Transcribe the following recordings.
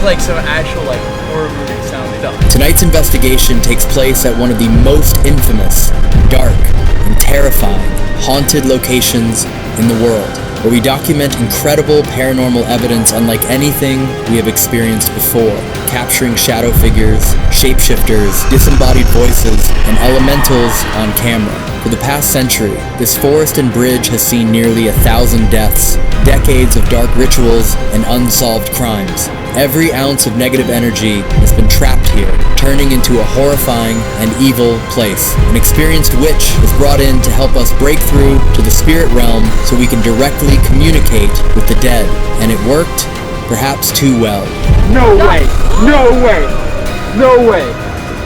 is like some actual like horror movie sounding stuff. Tonight's investigation takes place at one of the most infamous, dark, and terrifying haunted locations in the world, where we document incredible paranormal evidence unlike anything we have experienced before, capturing shadow figures, shapeshifters, disembodied voices, and elementals on camera. For the past century, this forest and bridge has seen nearly 1,000 deaths, decades of dark rituals, and unsolved crimes. Every ounce of negative energy has been trapped here, turning into a horrifying and evil place. An experienced witch was brought in to help us break through to the spirit realm so we can directly communicate with the dead. And it worked, perhaps too well. No way! No way! No way!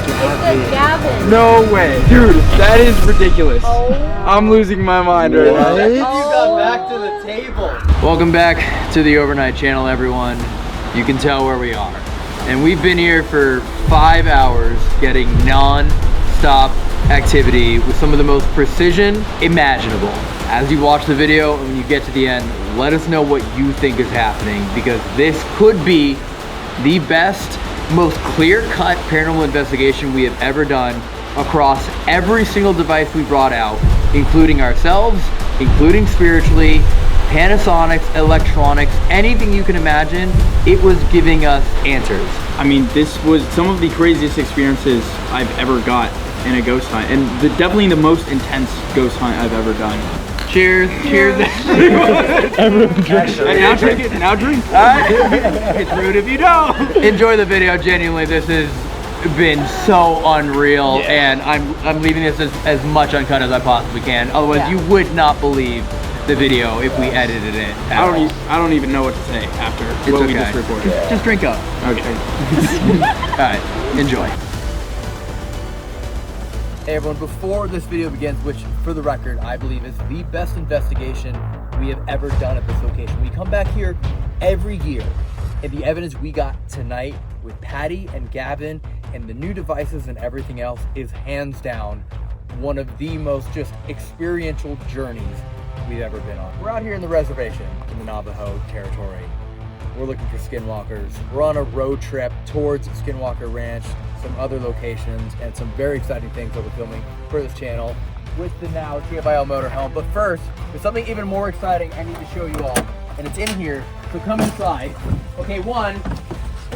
It's Gavin. No way! Dude, that is ridiculous. I'm losing my mind right now. You got back to the table. Welcome back to the Overnight Channel, everyone. You can tell where we are. And we've been here for 5 hours getting non-stop activity with some of the most precision imaginable. As you watch the video and when you get to the end, let us know what you think is happening, because this could be the best, most clear-cut paranormal investigation we have ever done across every single device we brought out, including ourselves, including spiritually, Panasonics, electronics, anything you can imagine. It was giving us answers. I mean, this was some of the craziest experiences I've ever got in a ghost hunt, and definitely the most intense ghost hunt I've ever done. Cheers, cheers. Everyone drink. Hey, now drink it, now drink. It's rude if you don't. Enjoy the video, genuinely. This has been so unreal, and I'm leaving this as much uncut as I possibly can. Otherwise, you would not believe the video if we edited it. I don't even know what to say after what we just recorded. Just drink up. Okay. Alright, enjoy. Hey everyone, before this video begins, which for the record I believe is the best investigation we have ever done at this location. We come back here every year, and the evidence we got tonight with Patti and Gavin and the new devices and everything else is hands down one of the most just experiential journeys we've ever been on. We're out here in the reservation in the Navajo territory. We're looking for skinwalkers. We're on a road trip towards Skinwalker Ranch, some other locations, and some very exciting things that we're filming for this channel with the now TFIL motorhome. But first, there's something even more exciting I need to show you all, and it's in here, so come inside. Okay, one,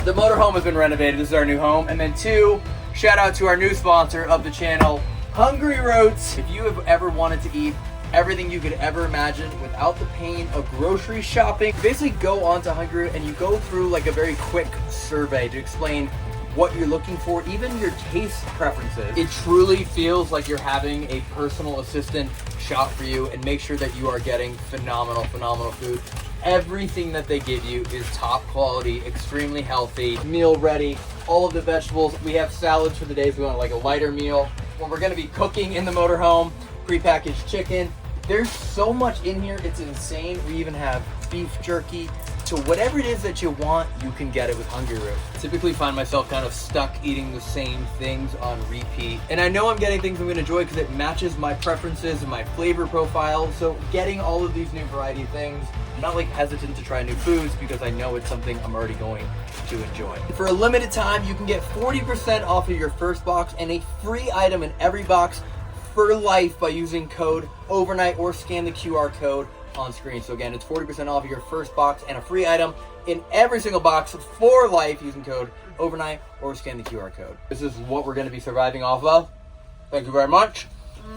the motorhome has been renovated. This is our new home. And then two, shout out to our new sponsor of the channel, Hungry Roots. If you have ever wanted to eat everything you could ever imagine without the pain of grocery shopping, you basically go onto Hungry Root and you go through like a very quick survey to explain what you're looking for, even your taste preferences. It truly feels like you're having a personal assistant shop for you and make sure that you are getting phenomenal food. Everything that they give you is top quality, extremely healthy, meal ready, all of the vegetables. We have salads for the days we want like a lighter meal. When we're gonna be cooking in the motorhome, prepackaged chicken. There's so much in here, it's insane. We even have beef jerky. So whatever it is that you want, you can get it with Hungry Root. Typically find myself kind of stuck eating the same things on repeat. And I know I'm getting things I'm gonna enjoy because it matches my preferences and my flavor profile. So getting all of these new variety of things, I'm not like hesitant to try new foods because I know it's something I'm already going to enjoy. For a limited time, you can get 40% off of your first box and a free item in every box for life by using code overnight or scan the QR code on screen. So again, it's 40% off of your first box and a free item in every single box for life using code overnight or scan the QR code. This is what we're going to be surviving off of. Thank you very much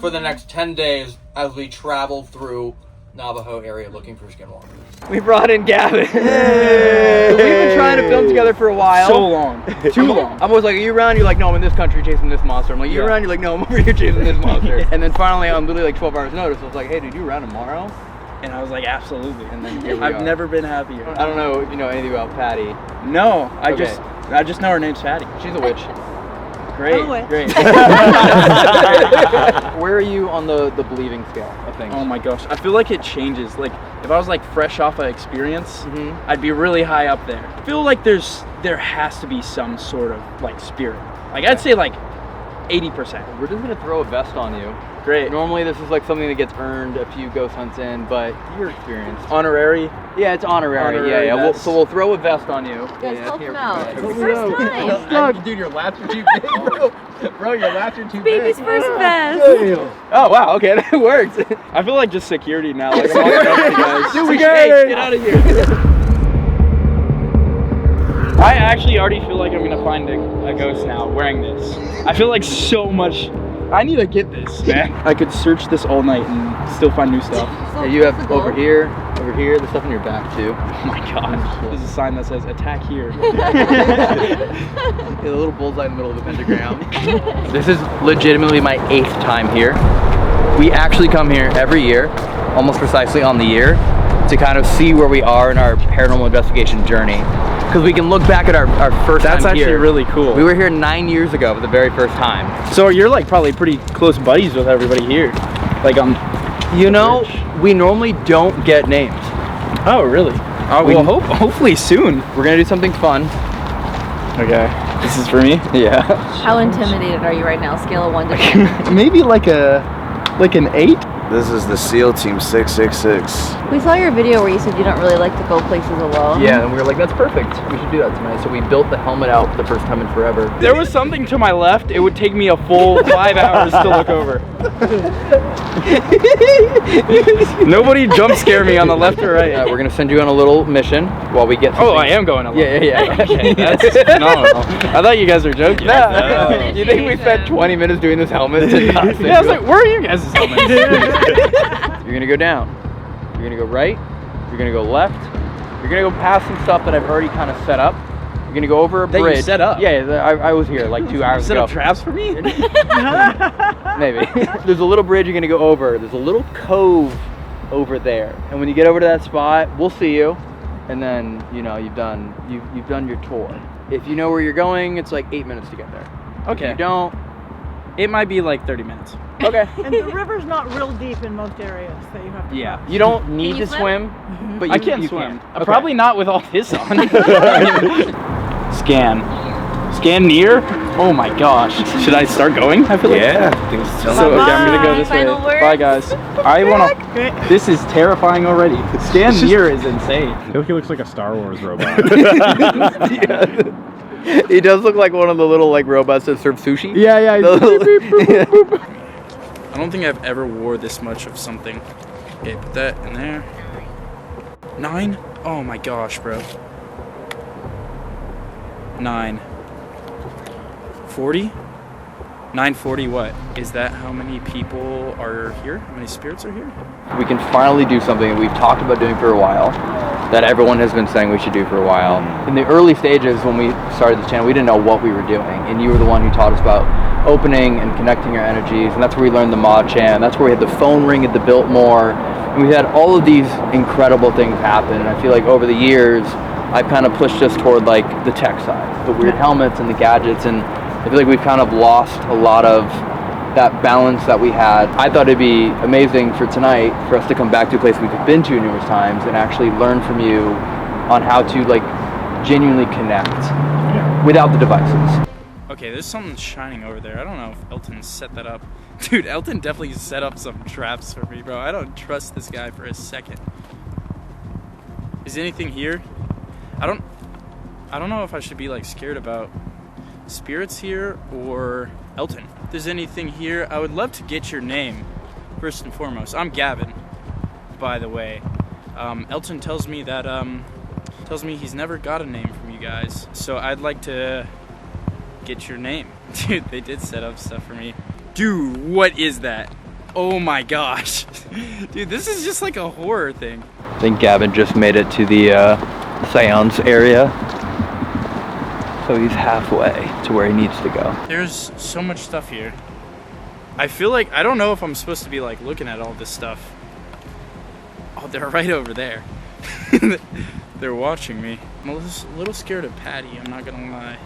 for the next 10 days as we travel through Navajo area looking for skinwalkers. We brought in Gavin. We've been trying to film together for a while. So long. Too long. I'm always like, are you around? You're like, no, I'm in this country chasing this monster. I'm like, you around? You're like, no, I'm over here chasing this monster. And then finally, I'm literally like 12 hours notice. I was like, hey, dude, you around tomorrow? And I was like, absolutely. And then here we I've are. never been happier. I don't know if you know anything about Patti. No, I just know her name's Patti. She's a witch. Great, great. Where are you on the believing scale of things? Oh my gosh, I feel like it changes. Like if I was like fresh off an experience, I'd be really high up there. I feel like there has to be some sort of like spirit. Like I'd say like 80%. We're just gonna throw a vest on you. Great. Normally this is like something that gets earned a few ghost hunts in, but you're experienced. Honorary. Yeah, it's honorary. Yeah. Vest. So we'll throw a vest on you. Guys, help him out. It's Here. his first time. Dude, your lats are too big, bro. Your lats are too Baby's big. first vest. Oh wow, okay, that works. I feel like just security now. Like, I'm walking up to you guys. Dude, get out of here. I actually already feel like I'm gonna find a ghost now wearing this. I feel like so much. I need to get this, man. I could search this all night and still find new stuff. Yeah, you have over here, the stuff in your back too. Oh my gosh. There's a sign that says attack here. Yeah, the little bullseye in the middle of the pentagram. This is legitimately my 8th time here. We actually come here every year, almost precisely on the year, to kind of see where we are in our paranormal investigation journey. Because we can look back at our first time here. That's actually really cool. We were here 9 years ago for the very first time. So you're like probably pretty close buddies with everybody here. Like you know, we normally don't get names. Oh really? Well, hopefully soon. We're gonna do something fun. Okay. This is for me? Yeah. How intimidated are you right now? Scale of 1 to 10. Maybe like an 8. This is the SEAL Team 666. We saw your video where you said you don't really like to go places alone. Yeah, and we were like, that's perfect. We should do that tonight. So we built the helmet out for the first time in forever. There was something to my left. It would take me a full 5 hours to look over. Nobody jump scare me on the left or right. We're gonna send you on a little mission while we get. Oh, I am going alone. Yeah. Okay, that's phenomenal. I thought you guys were joking. No. You think we spent 20 minutes doing this helmet? Yeah, I was like, where are you guys' helmets? You're gonna go down. You're gonna go right. You're gonna go left. You're gonna go past some stuff that I've already kind of set up. You're gonna go over a That you bridge. set up? Yeah, I was here like 2 hours Set ago. up traps for me? Maybe. There's a little bridge you're gonna go over. There's a little cove over there, and when you get over to that spot, we'll see you, and then you've done your tour. If you know where you're going, it's like 8 minutes to get there. Okay. If you don't, It might be like 30 minutes. okay. And the river's not real deep in most areas that you have to cross. You don't need you to swim, but I can't swim. Okay. Probably not with all this on. Scan near. Oh my gosh. Should I start going? I feel like. Yeah, things tell So me. okay, I'm gonna go this way. Final words? Bye guys. I wanna. This is terrifying already. Scan near is insane. I feel like he looks like a Star Wars robot. He does look like one of the little like robots that serve sushi. Yeah. Yeah. I don't think I've ever wore this much of something. Okay, put that in there. 9? Oh my gosh, bro. 9. 40? 940 what? Is that how many people are here? How many spirits are here? We can finally do something that we've talked about doing for a while, that everyone has been saying we should do for a while. In the early stages when we started this channel, we didn't know what we were doing, and you were the one who taught us about opening and connecting our energies, and that's where we learned the mod chant. That's where we had the phone ring at the Biltmore, and we had all of these incredible things happen. And I feel like over the years, I've kind of pushed us toward like the tech side, the weird helmets and the gadgets, and I feel like we've kind of lost a lot of that balance that we had. I thought it'd be amazing for tonight for us to come back to a place we've been to numerous times and actually learn from you on how to like genuinely connect without the devices. Okay, there's something shining over there. I don't know if Elton set that up. Dude, Elton definitely set up some traps for me, bro. I don't trust this guy for a second. Is anything here? I don't know if I should be like scared about spirits here or Elton. If there's anything here, I would love to get your name first and foremost. I'm Gavin, by the way. Elton tells me that he's never got a name from you guys, so I'd like to get your name. Dude, they did set up stuff for me. Dude, what is that? Oh my gosh. Dude, this is just like a horror thing. I think Gavin just made it to the seance area. So he's halfway to where he needs to go. There's so much stuff here. I feel like, I don't know if I'm supposed to be like looking at all this stuff. Oh, they're right over there. They're watching me. I'm a little scared of Patti, I'm not gonna lie.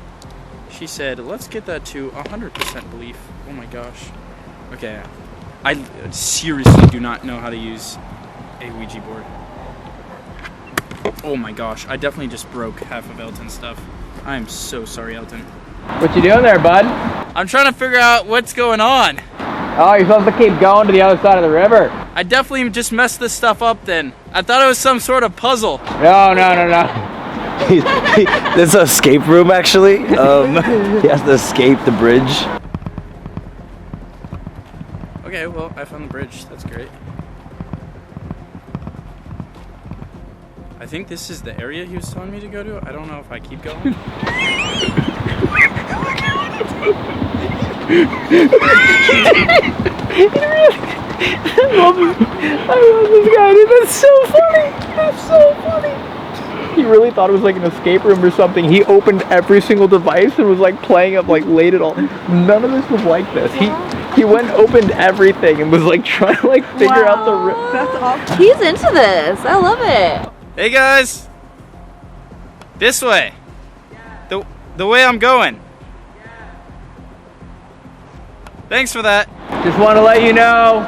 She said, let's get that to 100% belief. Oh my gosh. Okay, I seriously do not know how to use a Ouija board. Oh my gosh, I definitely just broke half of Elton's stuff. I am so sorry, Elton. What you doing there, bud? I'm trying to figure out what's going on. Oh, you're supposed to keep going to the other side of the river. I definitely just messed this stuff up then. I thought it was some sort of puzzle. No. There's an escape room actually. He has to escape the bridge. Okay, well, I found the bridge. That's great. I think this is the area he was telling me to go to. I don't know if I keep going. I love this guy, dude. That's so funny. That's so funny. He really thought it was like an escape room or something. He opened every single device and was like playing up, like laid it all. None of this was like this. He went and opened everything and was like trying to like figure out the. That's awesome. He's into this. I love it. Hey guys! This way. The way I'm going. Thanks for that. Just want to let you know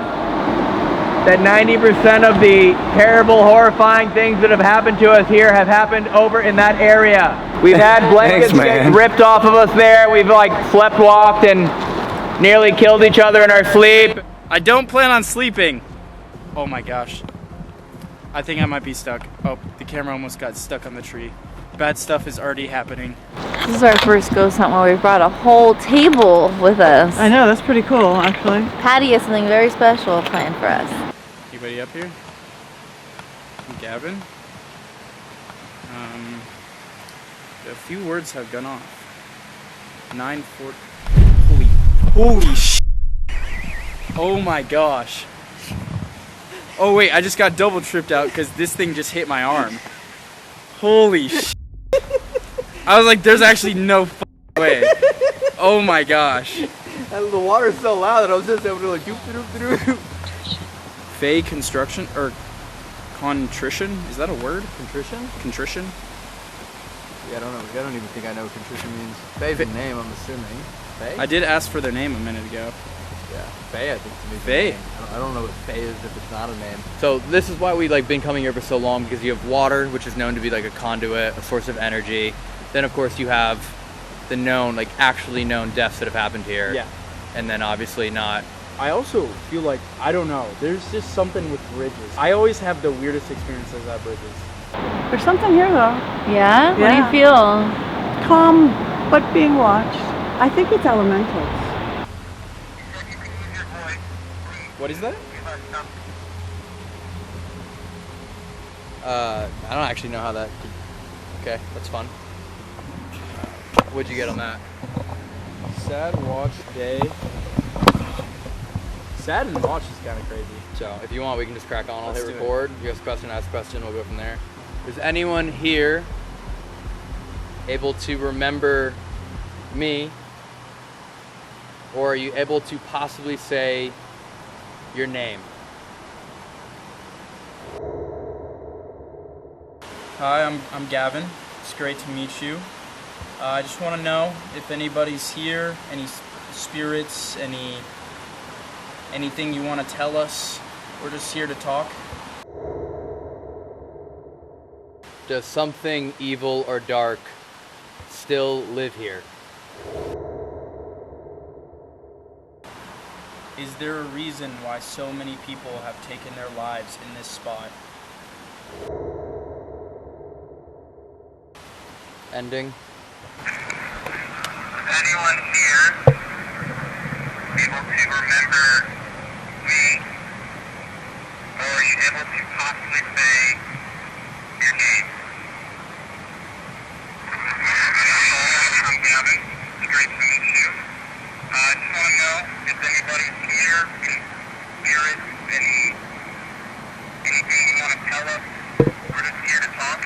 that 90% of the terrible, horrifying things that have happened to us here have happened over in that area. We've had blankets get ripped off of us there. We've like slept-walked and nearly killed each other in our sleep. I don't plan on sleeping. Oh my gosh. I think I might be stuck. Oh, the camera almost got stuck on the tree. Bad stuff is already happening. This is our first ghost hunt where we brought a whole table with us. I know, that's pretty cool, actually. Patty has something very special planned for us. Anybody up here? Gavin? A few words have gone off. 9:40. Holy sh! Oh my gosh. Oh wait, I just got double tripped out because this thing just hit my arm. Holy sh! I was like, there's actually no way. Oh my gosh. And the water's so loud that I was just able to like doop doop doop doop. Fey construction or contrition? Is that a word? Contrition? Contrition? Yeah, I don't know. I don't even think I know what contrition means. Faye's a name, I'm assuming. Faye? I did ask for their name a minute ago. Yeah, Faye, I think to me. Faye. I don't know what Faye is if it's not a name. So this is why we like been coming here for so long, because you have water, which is known to be like a conduit, a source of energy. Then of course you have the known, like actually known deaths that have happened here. Yeah. And then obviously not. I also feel like, I don't know, there's just something with bridges. I always have the weirdest experiences at bridges. There's something here, though. Yeah? What do Yeah. you feel? Calm, but being watched. I think it's elementals. What is that? I don't actually know how that could... Okay, that's fun. What'd you get on that? Sad watch day. Sad and watch is kind of crazy. So if you want, we can just crack on. I'll Let's hit do record. You ask a question, ask a question, we'll go from there. Is anyone here able to remember me? Or are you able to possibly say your name? Hi, I'm Gavin. It's great to meet you. I just want to know if anybody's here, any spirits, anything you want to tell us. We're just here to talk. Does something evil or dark still live here? Is there a reason why so many people have taken their lives in this spot? Ending. Anyone here able to remember me? Or are you able to possibly say your name? I'm Gavin. It's great to meet you. I just want to know if anybody's here, any spirits, anything you want to tell us. We're just here to talk.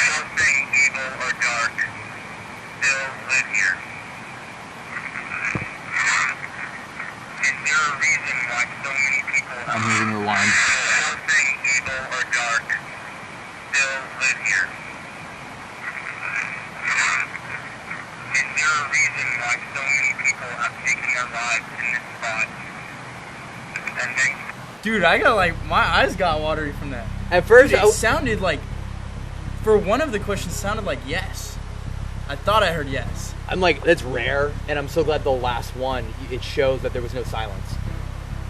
Something evil or dark still live here. Is there a reason why so many people I'm moving rewind. something evil or dark still live here? Is there a reason why so many people have taken their lives in this spot? Ending. Dude, I got like, my eyes got watery from that. At first, Dude, it sounded like For one of the questions sounded like yes. I thought I heard yes. I'm like, that's rare, and I'm so glad the last one, it shows that there was no silence.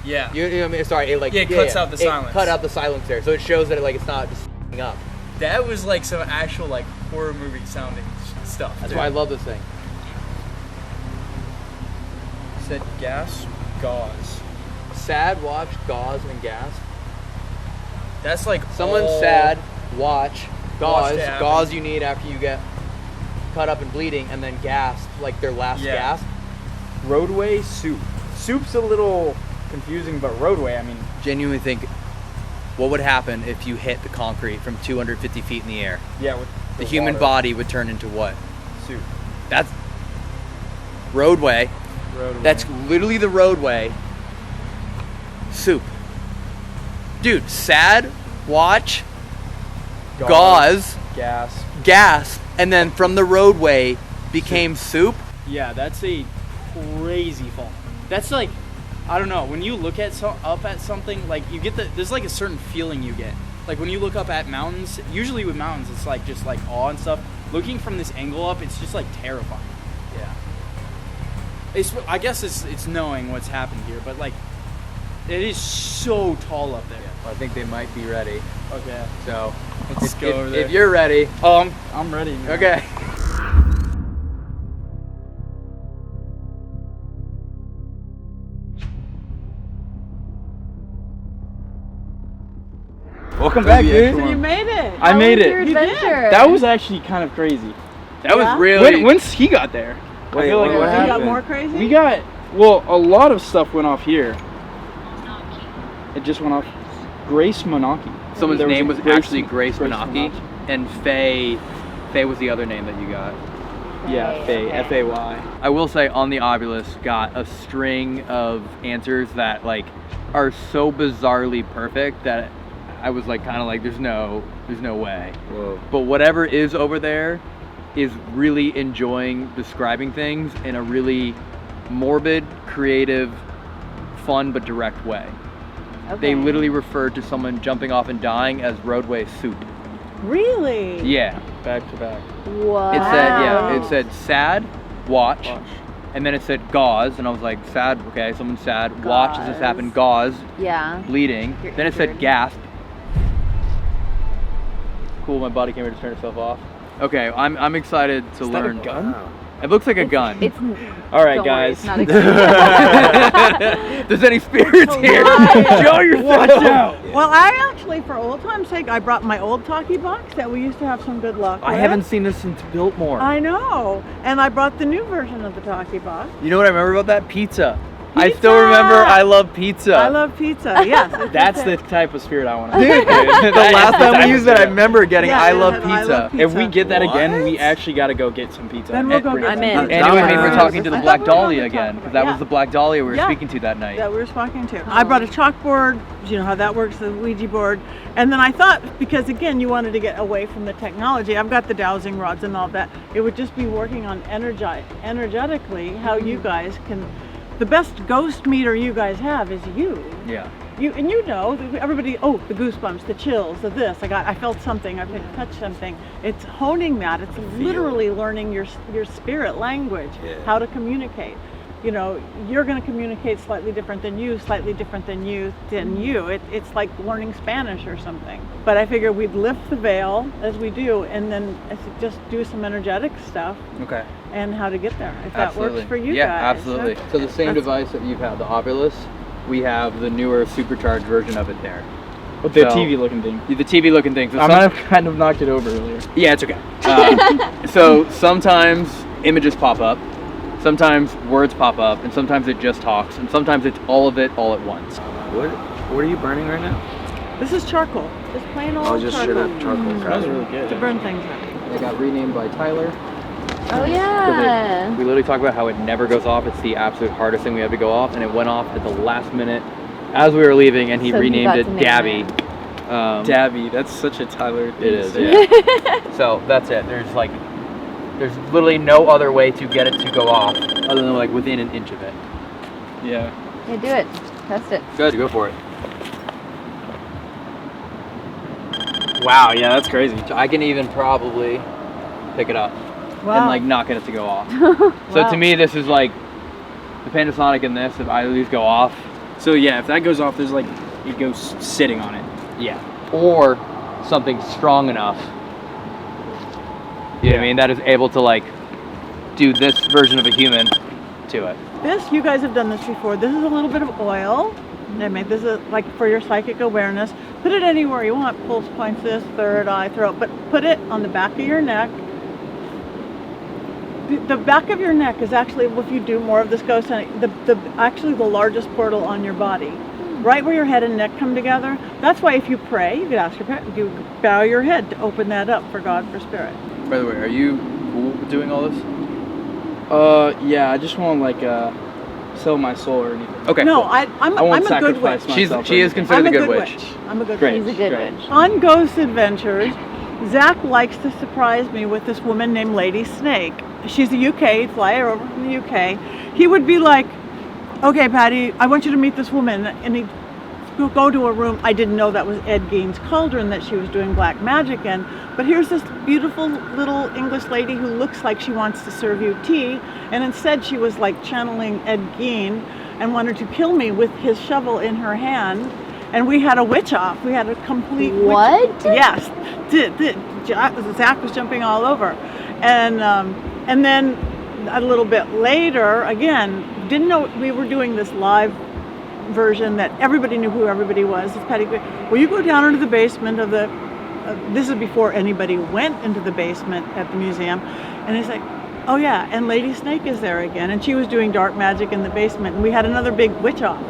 Yeah. You know what I mean? Sorry, it like Yeah, it cuts out the silence. It cut out the silence there, so it shows that it's not just up. That was like some actual like horror movie sounding stuff. That's why I love this thing. Said gas, gauze. Sad, watch, gauze, and gas. That's like Someone's all- sad, watch, gauze. to happen. Gauze you need after you get cut up and bleeding, and then gasp, like their last Yeah. gasp. Roadway, soup. Soup's a little confusing, but roadway, I mean, Genuinely think, what would happen if you hit the concrete from 250 feet in the air? yeah, with The human water. body would turn into what? Soup. That's roadway. Roadway. That's literally the roadway. Soup. Dude, sad, watch, gauze, gas. gasp, and then from the roadway became soup. Yeah, that's a crazy fall. That's like, I don't know. When you look at up at something, like you get there's like a certain feeling you get. Like when you look up at mountains, usually with mountains, it's like just like awe and stuff. Looking from this angle up, it's just like terrifying. Yeah. I guess it's knowing what's happened here, but like, it is so tall up there. I think they might be ready. Okay. So Let's go over there. If you're ready. Oh, I'm ready, man. Okay. Welcome back, dude. So you made it. I How made was it. your You did. adventure? That was actually kind of crazy. That was Yeah? really. Once he got there, I feel like You what got happened? more crazy? We got, well, a lot of stuff went off here. It just went off. Grace Monaki. Someone's There was name a was Grace- actually Grace Grace Manaki, Manaki. and Faye was the other name that you got. Yeah, Faye, Okay. F-A-Y. I will say on the Obulus got a string of answers that like are so bizarrely perfect that I was like kind of like there's no way. Whoa. But whatever is over there is really enjoying describing things in a really morbid, creative, fun but direct way. They Okay. literally referred to someone jumping off and dying as roadway soup. Really? Yeah. Back to back. Wow. It said it said sad, watch, Watch. and then it said gauze, and I was like sad, okay, someone's sad, watch as this Gauze. happen, gauze, Yeah. bleeding. You're Then it said injured. gasp. Cool, my body camera just turned itself off. Okay, I'm excited to Is that a learn. gun? It looks like a gun. It's All right, don't worry, guys. it's not a gun. There's any spirits here? Alive. Show yourself. Watch out! Well, I actually, for old time's sake, I brought my old talkie box that we used to have some good luck I with. haven't seen this since Biltmore. I know. And I brought the new version of the talkie box. You know what I remember about that? Pizza. I Pizza! still remember I love pizza. I love pizza. Yes. it's That's a- the type of spirit I want to Dude, the last time we used it, I remember getting Yeah, I it love had pizza. If we get that again, we What? actually got to go get some pizza. Then we'll go Bring get it I'm back. in. And it would mean we're Yeah. talking to the I Black thought we were Dahlia gonna talk again, about because that it. was the Black Dahlia we were Yeah. speaking to that night. that we were talking to. I brought a chalkboard, you know how that works, the Ouija board. And then I thought, because again, you wanted to get away from the technology, I've got the dowsing rods and all that. It would just be working on energetically how you guys can, the best ghost meter you guys have is you. Yeah. You and you know, everybody, oh, the goosebumps, the chills, the this, I felt something, I touched something. It's honing that, it's literally learning your spirit language, Yeah. how to communicate. You know, you're going to communicate slightly different than you, It's like learning Spanish or something. But I figure we'd lift the veil as we do, and then just do some energetic stuff Okay. and how to get there. If that works for you yeah, guys. absolutely. So the same That's- device that you've had, the Obulus, we have the newer supercharged version of it there. With the So- TV looking thing. The TV looking thing. So I might have kind of knocked it over earlier. yeah, it's okay. So sometimes images pop up, sometimes words pop up, and sometimes it just talks, and sometimes it's all of it all at once. What are you burning right now? This is charcoal. Just plain old Oh, just straight charcoal. up charcoal That was cracker. really good. To burn things up. It got renamed by Tyler. Oh yeah. We literally talk about how it never goes off. It's the absolute hardest thing we have to go off, and it went off at the last minute as we were leaving, and he So he renamed got it to name Gabby. it. Dabby, that's such a Tyler thing It to is, say. yeah. So that's it. There's literally no other way to get it to go off other than like within an inch of it. Yeah. Yeah, do it. Test it. Good, go for it. Wow, yeah, that's crazy. So I can even probably pick it up Wow. and like not get it to go off. So Wow. to me, this is like the Panasonic in this. If either of these go off, So yeah, if that goes off, there's like, it goes sitting on it. yeah, or something strong enough. You know what I mean? That is able to like do this version of a human to it. This, you guys have done this before. This is a little bit of oil. They make this like for your psychic awareness. Put it anywhere you want. Pulse points, this, third eye, throat. But put it on the back of your neck. The back of your neck is actually, if you do more of this ghost hunting, actually the largest portal on your body. Right where your head and neck come together. That's why if you pray, you could ask your parents, you bow your head to open that up for God, for spirit. By the way, are you cool with doing all this? Yeah, I just won't like sell my soul or anything. Okay. No, cool. I'm I won't a good witch. sacrifice She myself is or considered I'm a a good witch. I'm a good Great. witch. He's a good Great. witch. On Ghost Adventures, Zach likes to surprise me with this woman named Lady Snake. She's a UK flyer over from the UK. He would be like, "Okay, Patty, I want you to meet this woman," and he'd go to a room. I didn't know that was Ed Gein's cauldron that she was doing black magic in. But here's this beautiful little English lady who looks like she wants to serve you tea, and instead she was like channeling Ed Gein and wanted to kill me with his shovel in her hand. And we had a witch off. We had a complete What? witch. Yes. Zach was jumping all over. And then a little bit later, again, didn't know we were doing this live version that everybody knew who everybody was. It's Patty. Well, you go down into the basement of the. This is before anybody went into the basement at the museum, and he's like, "Oh yeah, and Lady Snake is there again," and she was doing dark magic in the basement, and we had another big witch off,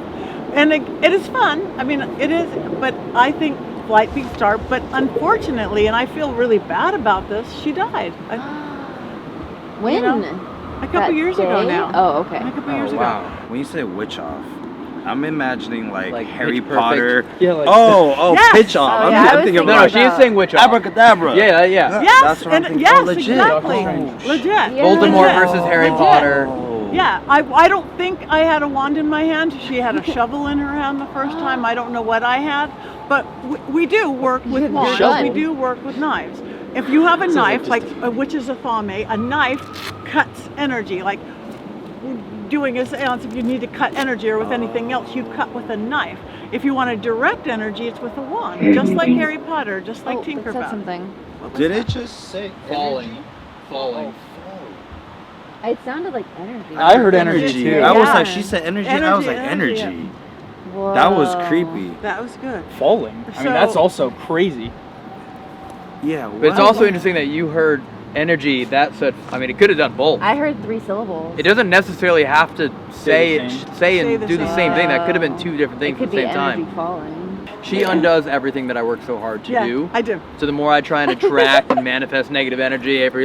and it is fun. I mean, it is, but I think Flight Peak Star. But unfortunately, and I feel really bad about this, she died. When? You know, a couple That years ago day? now. Oh, okay. A couple Oh, years wow. ago. When you say witch off, I'm imagining like Harry Pitch Perfect. Potter. Yeah, like Yes! Pitch off. Oh, yeah, I I'm was thinking thinking No, about she is saying witch off. abracadabra. Yeah, yeah. Yes, That's what I'm and thinking. yes, Oh, legit. exactly. Oh, Legit. Yeah. Voldemort Legit. versus Harry Legit. Potter. Oh. Yeah, I don't think I had a wand in my hand. She had a shovel in her hand the first time. I don't know what I had, but we do work with Your wands. gun. We do work with knives. If you have a knife, just- like a witch's athame, a knife cuts energy. Like doing a seance, if you need to cut energy or with anything else, you cut with a knife. If you want to direct energy, it's with a wand, just like Harry Potter, just like Oh, that said Tinkerbell. something. Did it just say Falling. It sounded like energy. I heard energy too. I was Yeah. like, she said energy, and I was like, Energy, energy. Whoa. That was creepy. That was good. Falling. I mean, that's also crazy. Yeah. But it's also interesting that you heard energy that said. I mean, it could have done both. I heard 3 syllables. It doesn't necessarily have to say the it, same. say Say and the do the same. same thing. That could have been two different It things could at the be same energy time. falling. She undoes everything that I work so hard to Yeah, do. I do. So the more I try and attract and manifest negative energy every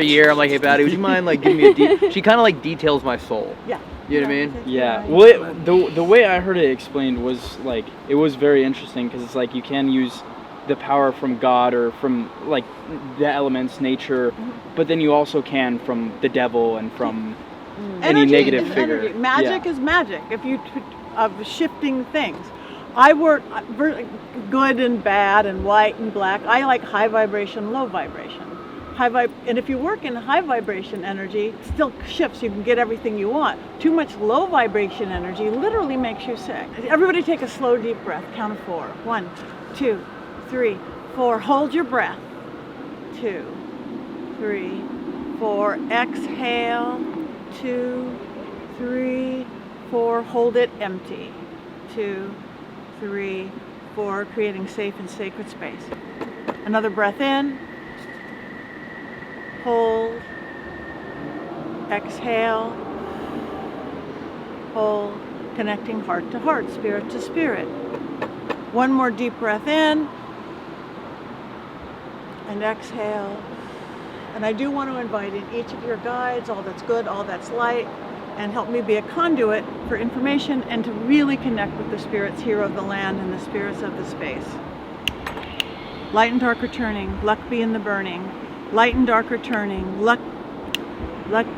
year, I'm like, hey Patty, would you mind like giving me a she kind of like details my soul. Yeah. You know what I mean? Yeah. Well, the way I heard it explained was like, it was very interesting because it's like you can use the power from God or from like the elements, nature, but then you also can from the devil and from any Energy negative is figure. energy. Magic Yeah. is magic. If you of shifting things, I work good and bad and white and black. I like high vibration, low vibration. And if you work in high vibration energy, it still shifts. You can get everything you want. Too much low vibration energy literally makes you sick. Everybody take a slow, deep breath. Count of 4. 1, 2, 3, 4. Hold your breath. 2, 3, 4. Exhale. 2, 3, 4. Hold it empty. 2, 3, 4. Creating safe and sacred space. Another breath in. Hold. Exhale. Hold. Connecting heart to heart, spirit to spirit. One more deep breath in. And exhale. And I do want to invite in each of your guides, all that's good, all that's light, and help me be a conduit for information and to really connect with the spirits here of the land and the spirits of the space. Light and dark returning, luck be in the burning. Light and dark returning, luck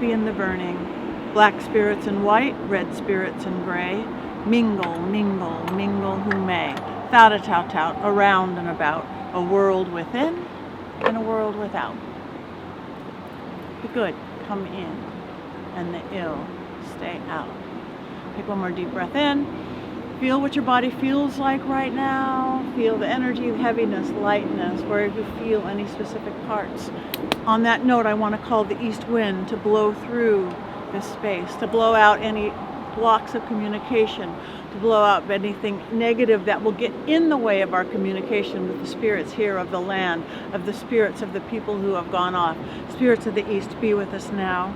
be in the burning. Black spirits in white, red spirits in gray. Mingle, mingle, mingle who may. without a tout, around and about, a world within and a world without. The good come in and the ill stay out. Take one more deep breath in. Feel what your body feels like right now. Feel the energy, heaviness, lightness, where you feel any specific parts. On that note, I want to call the east wind to blow through this space, to blow out any blocks of communication, to blow out anything negative that will get in the way of our communication with the spirits here of the land, of the spirits of the people who have gone off. Spirits of the east, be with us now.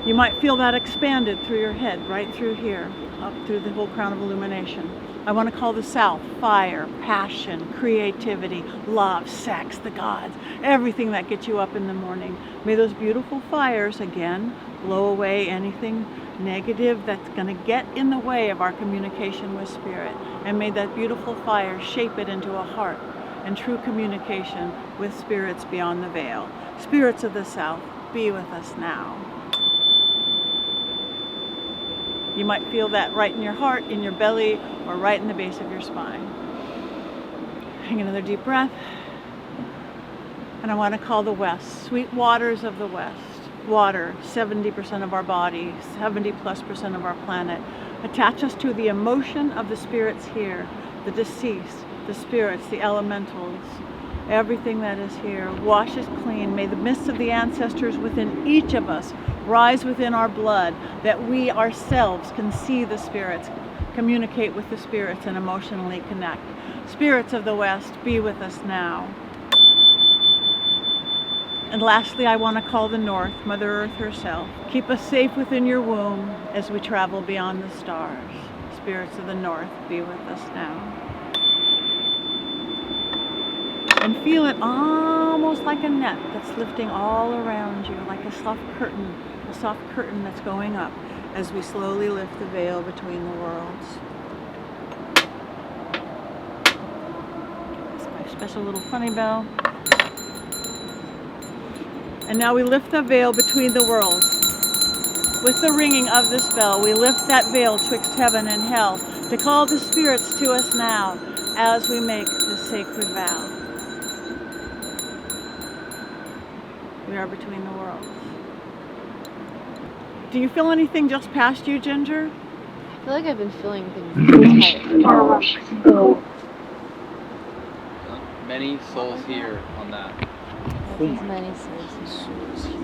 You might feel that expanded through your head, right through here, up through the whole crown of illumination. I want to call the south fire, passion, creativity, love, sex, the gods, everything that gets you up in the morning. May those beautiful fires, again, blow away anything negative that's going to get in the way of our communication with spirit. And may that beautiful fire shape it into a heart and true communication with spirits beyond the veil. Spirits of the south, be with us now. You might feel that right in your heart, in your belly, or right in the base of your spine. Take another deep breath. And I want to call the west, sweet waters of the west. Water, 70% of our body, 70+% of our planet. Attach us to the emotion of the spirits here, the deceased, the spirits, the elementals, everything that is here. Wash us clean. May the mists of the ancestors within each of us rise within our blood, that we ourselves can see the spirits, communicate with the spirits, and emotionally connect. Spirits of the West, be with us now. And lastly, I want to call the North, Mother Earth herself. Keep us safe within your womb as we travel beyond the stars. Spirits of the North, be with us now. And feel it almost like a net that's lifting all around you, like a soft curtain that's going up as we slowly lift the veil between the worlds. It's my special little funny bell. And now we lift the veil between the worlds. With the ringing of this bell, we lift that veil twixt heaven and hell to call the spirits to us now as we make this sacred vow. We are between the worlds. Do you feel anything just past you, Ginger? I feel like I've been feeling things tight. Many souls here on that. There's many souls here.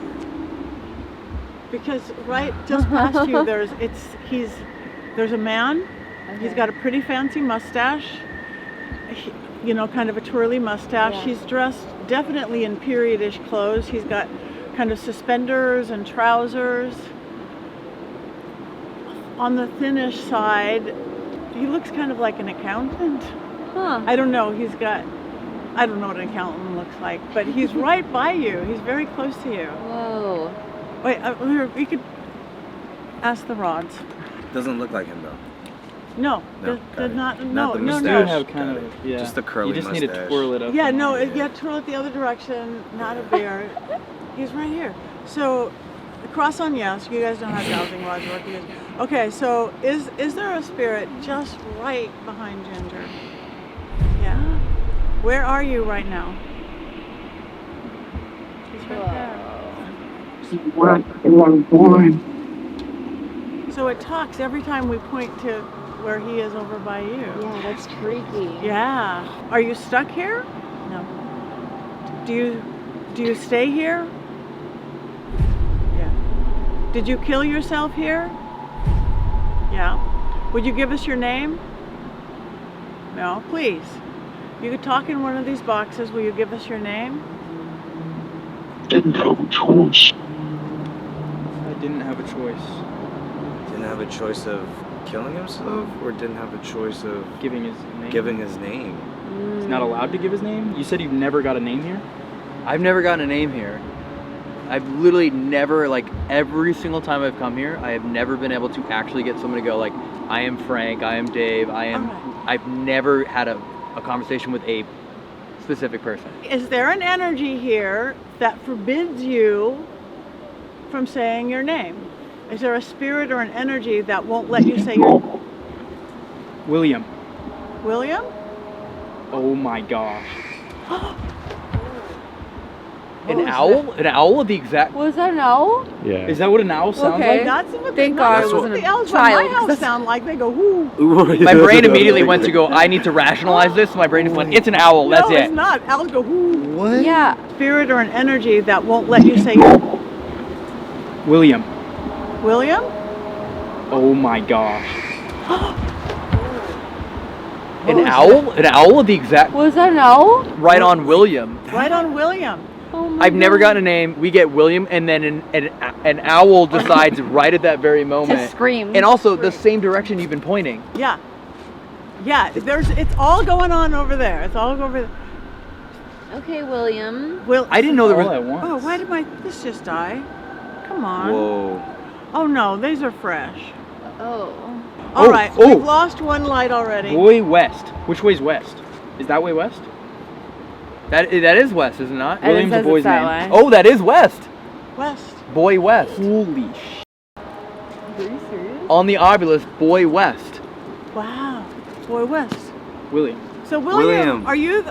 Because right just past you, there's a man. Okay. He's got a pretty fancy mustache. You know, kind of a twirly mustache. Yeah. He's dressed definitely in period-ish clothes. He's got kind of suspenders and trousers. On the thinnish side, he looks kind of like an accountant. Huh. I don't know what an accountant looks like, but he's right by you. He's very close to you. Whoa. Wait, we could ask the rods. Doesn't look like him though. No, the not the mustache. You have kind of, yeah. Just the curly mustache. You just need to twirl it up. Yeah, no, twirl it the other direction, not a bear. He's right here. So, cross on yes. You guys don't have dowsing rods working. Okay, so is there a spirit just right behind Ginger? Yeah. Where are you right now? He's right there. Where I was born. So it talks every time we point to where he is over by you. Yeah, that's freaky. Yeah. Are you stuck here? No. Do you stay here? Yeah. Did you kill yourself here? Yeah. Would you give us your name? No, please. You could talk in one of these boxes. Will you give us your name? Didn't have a choice. I didn't have a choice. Didn't have a choice of killing himself, or didn't have a choice of Giving his name. giving his name. He's not allowed to give his name? You said you've never got a name here? I've never gotten a name here. I've literally never, like, every single time I've come here, I have never been able to actually get someone to go, like, I am Frank, I am Dave, I've never had a conversation with a specific person. Is there an energy here that forbids you from saying your name? Is there a spirit or an energy that won't let you say your name? William. William? Oh my gosh. An owl? An owl with the exact. Was that an owl? Yeah. Is that what an owl sounds Okay. like? That's what Thank the, God that's it what wasn't the a owls child, in my house sound like. They go, whoo. My brain immediately went to go, I need to rationalize this. My brain just went, it's an owl. That's no, it. it's not. Owls go, whoo. What? Yeah. Spirit or an energy that won't let you say William. William? Oh my gosh. An owl? An owl with the exact. Was that an owl? Right on William. Right on William. Oh my I've never God. gotten a name. We get William, and then an owl decides right at that very moment. To scream. And also the same direction you've been pointing. Yeah. Yeah, it's all going on over there. It's all over there. Okay, William. I didn't know there All was. at once. Oh, why did this just die? Come on. Whoa. Oh no, these are fresh. Oh. All right, oh. we've lost one light already. Boy west. Which way's west? Is that way west? That is west, is it not? And it William's a says boy's it's that name. way. Oh, that is west. West. Boy West. Holy sh! Are you serious? On the obelisk, Boy West. Wow. Boy West. William. So William, William. are you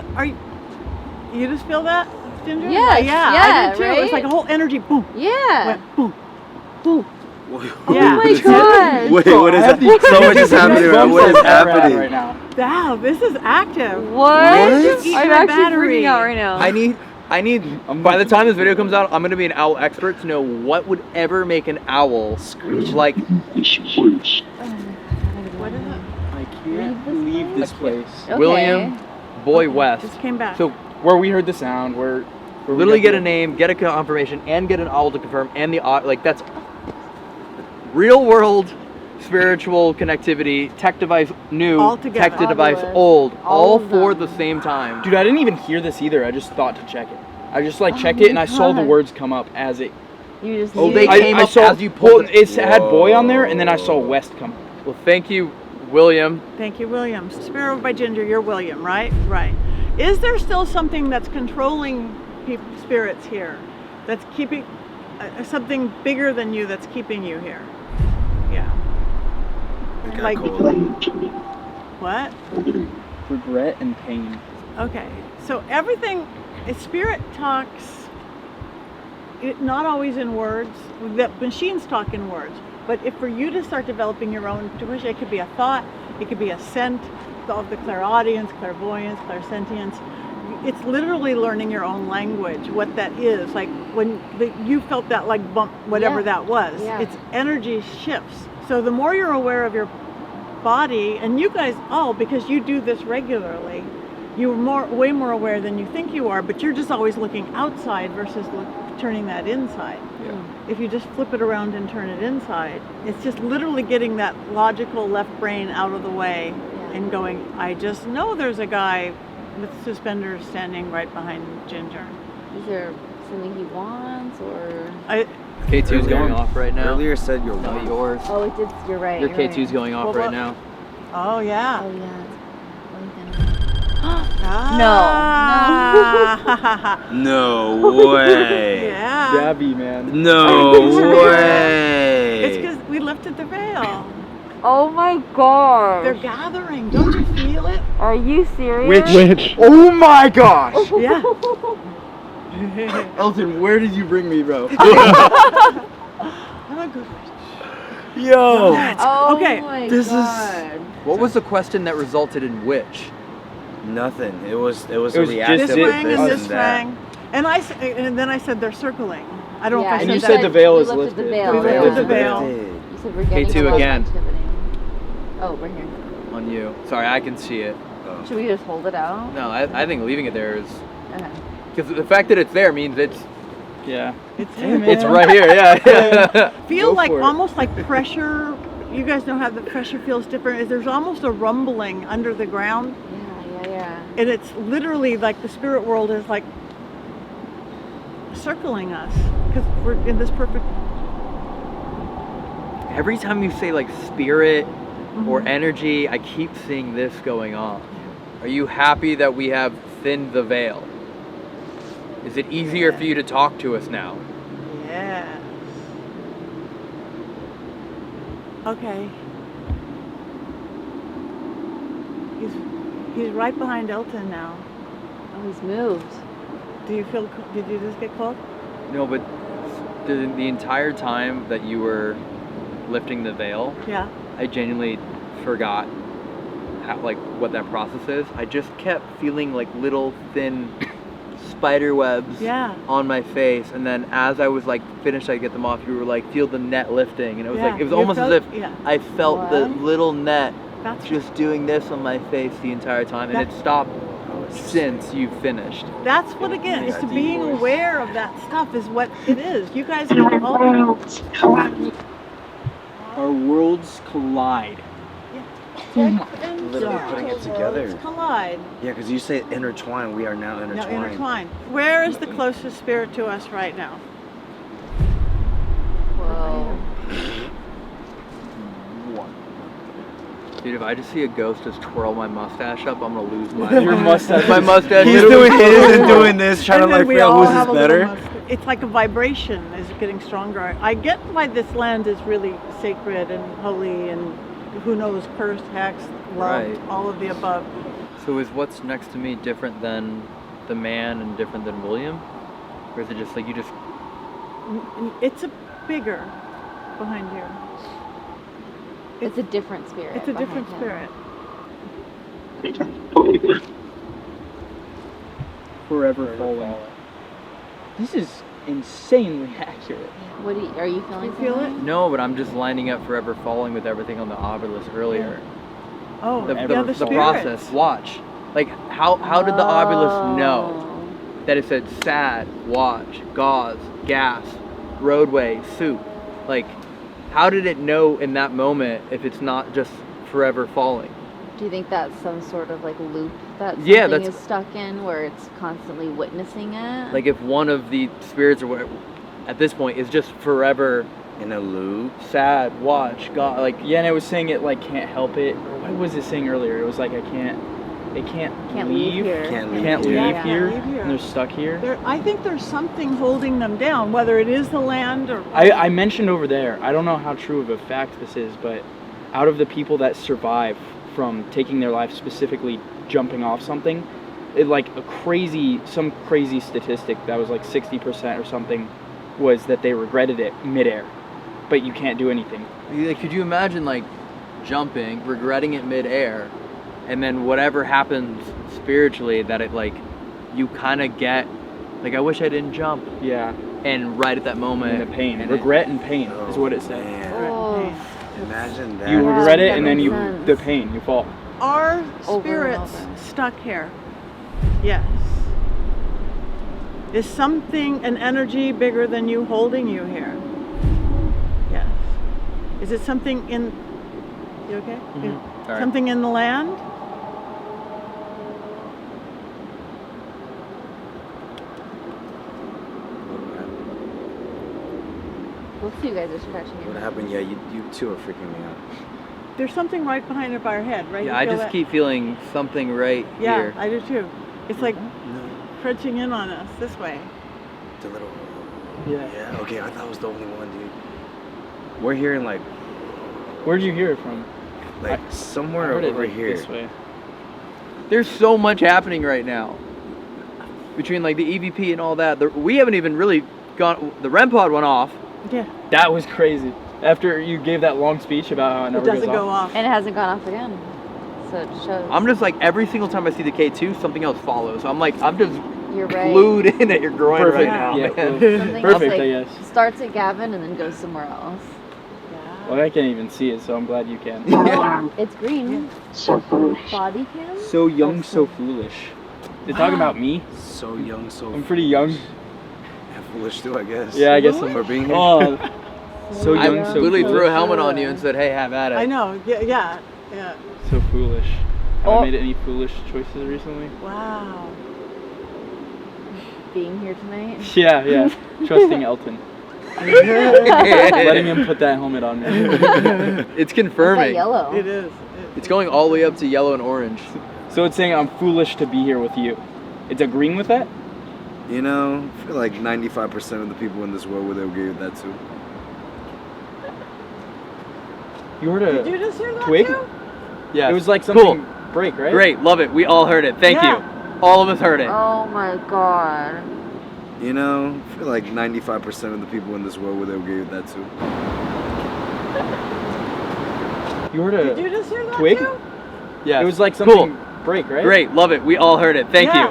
you just feel that, Ginger? Yes, Yeah, I yeah, did too. right? It's like a whole energy boom. Yeah. Went boom. Boom. Oh Yeah. my God. Wait, what is that? So much is happening right now. What is happening? right now? Wow, this is active. What? Just eat I'm my actually battery. freaking out right now. I need. By the time this video comes out, I'm gonna be an owl expert to know what would ever make an owl screech like. What is it? I can't believe this place. Okay. William, Boy West. Just came back. So Where we heard the sound, where we literally got get the- a name, get a confirmation, and get an owl to confirm, and the like that's real world spiritual connectivity, tech device new, All together. tech device Fabulous. old, All all of for them. the same time. Dude, I didn't even hear this either. I just thought to check it. I just like checked it and I saw the God. words come up as it. You just. Oh, you- they came up as you pulled Well, it had boy on there, and then I saw West come. Well, thank you, William. Thank you, William. Spirit by Ginger, you're William, right? Right. Is there still something that's controlling spirits here? That's keeping something bigger than you that's keeping you here? Yeah. Like what? Regret and pain. Okay. So everything, spirit talks. Not always in words. The machines talk in words. But if for you to start developing your own intuition, it could be a thought, it could be a scent of the clairaudience, clairvoyance, clairsentience. It's literally learning your own language, what that is. Like when you felt that like bump, whatever Yeah. that was. Yeah. It's energy shifts. So the more you're aware of your body, and you guys all, because you do this regularly, you're way more aware than you think you are, but you're just always looking outside versus turning that inside. Yeah. If you just flip it around and turn it inside, it's just literally getting that logical left brain out of the way and going, I just know there's a guy with suspenders standing right behind Ginger. Is there something he wants or? K2's going off right now. Earlier said you're Not wrong. yours. Oh, it did. You're right. Your you're K2's right. going off Well, right now. Oh yeah. Oh yeah. Ah. No way. Yeah. Gabby, man. No way. It's because we lifted the veil. Oh my God. They're gathering. Don't you feel it? Are you serious? Which? Oh my gosh! Yeah. Elton, where did you bring me, bro? I'm a good Yo. Oh Okay, my this is- God. What was the question that resulted in which? Nothing. It was a was reactive. This Just rang this and this and that. rang. And then I said they're circling. I don't know Yeah, if I and said you that. said the veil we is lifted lifted. the veil. We lifted the yeah. veil. You said we're getting K2 a lot of again. activity. Oh, right here. On you. Sorry, I can see it. Should we just hold it out? No, I think leaving it there is Okay. because the fact that it's there means it's Yeah. it's right here. Yeah. Feel Go like for it. almost like pressure. You guys know how the pressure feels different. Is there's almost a rumbling under the ground, Yeah. and it's literally like the spirit world is like circling us because we're in this perfect. Every time you say like spirit or energy, I keep seeing this going on. Are you happy that we have thinned the veil? Is it easier for you to talk to us now? Yes. Okay. He's right behind Elton now. Oh, he's moved. Do you feel? Did you just get cold? No, but the entire time that you were lifting the veil, Yeah. I genuinely forgot like what that process is. I just kept feeling like little thin spider webs Yeah. on my face, and then as I was like finished, I get them off. You were like, feel the net lifting, and it was Yeah, like it was you almost felt- as if yeah. I felt the What? little net That's just doing this on my face the entire time, and it That- stopped since you finished. That's what again. It's being aware of that stuff is what it is. You guys are all. Our worlds collide. Literally putting it together. Worlds collide. Yeah, because you say intertwine. We are now Now intertwined. intertwined. Where is the closest spirit to us right now? Whoa. Dude, if I just see a ghost just twirl my mustache up, I'm gonna lose my Your mustache. my mustache. He's literally- doing his and doing this, trying to And then like we figure out all who's have is a little better. mustache. It's like a vibration is getting stronger. I get why this land is really sacred and holy and who knows, cursed, hexed, loved, Right. all of the above. So is what's next to me different than the man and different than William? Or is it just like you just... It's a bigger behind here. It's a different spirit. It's a behind different him. spirit. Forever falling. This is insanely accurate. What are you feeling? You feel it? something? No, but I'm just lining up forever falling with everything on the obelisk earlier. Oh, The, yeah, the, the the spirits. process. Watch. Like, how did the obelisk know Oh. that it said sad, watch, gauze, gas, roadway, soup? Like, how did it know in that moment if it's not just forever falling? Do you think that's some sort of like loop that something Yeah, that's- is stuck in where it's constantly witnessing it? Like, if one of the spirits or whatever, at this point, is just forever In a loop. sad, watch, God, like, Yeah, and it was saying it like can't help it. Or what was it saying earlier? It was like it can't Can't leave. leave here. Can't leave Can't here. leave Yeah, here. can't leave here. And they're stuck here. I think there's something holding them down, whether it is the land or. I mentioned over there, I don't know how true of a fact this is, but out of the people that survive from taking their life, specifically jumping off something, like some crazy statistic that was like 60% or something was that they regretted it midair, but you can't do anything. Like, could you imagine like jumping, regretting it midair, and then whatever happens spiritually that it like you kind of get like, I wish I didn't jump, Yeah, and right at that moment, and the pain, and regret and pain Oh, is what it said. man. Oh. Imagine that. You Yeah, regret it, that and then makes you sense. the pain, you fall. Are Over and spirits over. stuck here? Yes. Is something, an energy bigger than you holding you here? Yes. Is it something in, you okay? Yeah. All right. Something in the land? Both of you guys are scratching your What head. happened? Yeah, you two are freaking me out. There's something right behind our head, right? yeah, You I feel just that? keep feeling something right Yeah, here. I do too. It's like No, crunching in on us this way. the little. Yeah. Yeah. Okay, I thought I was the only one, dude. We're hearing like Where'd you hear it from? I somewhere heard it over like here. this way. There's so much happening right now between like the EVP and all that. We haven't even really gone. The REM pod went off. Yeah. That was crazy. After you gave that long speech about how it It never doesn't goes go off. off. And it hasn't gone off again. So it shows. I'm just like, every single time I see the K2, something else follows. I'm like, I'm just You're right. glued in at your groin Perfect. right now, Yeah, man. well, Something Perfect, else, like, I guess. starts at Gavin and then goes somewhere else. Well, I can't even see it, so I'm glad you can. Oh, it's green. Body cam? So young, so foolish. They're talking about me. So young, so I'm pretty young. and foolish too, I guess. Yeah, I guess I'm For being here. Oh, so I young, so literally foolish. threw a helmet on you and said, hey, have at it. I know. Yeah. So foolish. Have Oh. I made any foolish choices recently? Wow. Being here tonight. Yeah. Trusting Elton. Letting him put that helmet on me. It's That confirming. yellow. It is. It's going all the way up to yellow and orange. So it's saying I'm foolish to be here with you. It's agreeing with that? You know, I feel like 95% of the people in this world would agree with that too. You heard a Did you just hear that twig? too? Yeah. It was like something break, right? Great, love it. We all heard it. Thank you. All of us heard it. Oh my god. You know, I feel like 95% of the people in this world would agree with that too. You heard a Did you just hear that twig? too? Yeah. It was like something break, right? Great, love it. We all heard it. Thank you.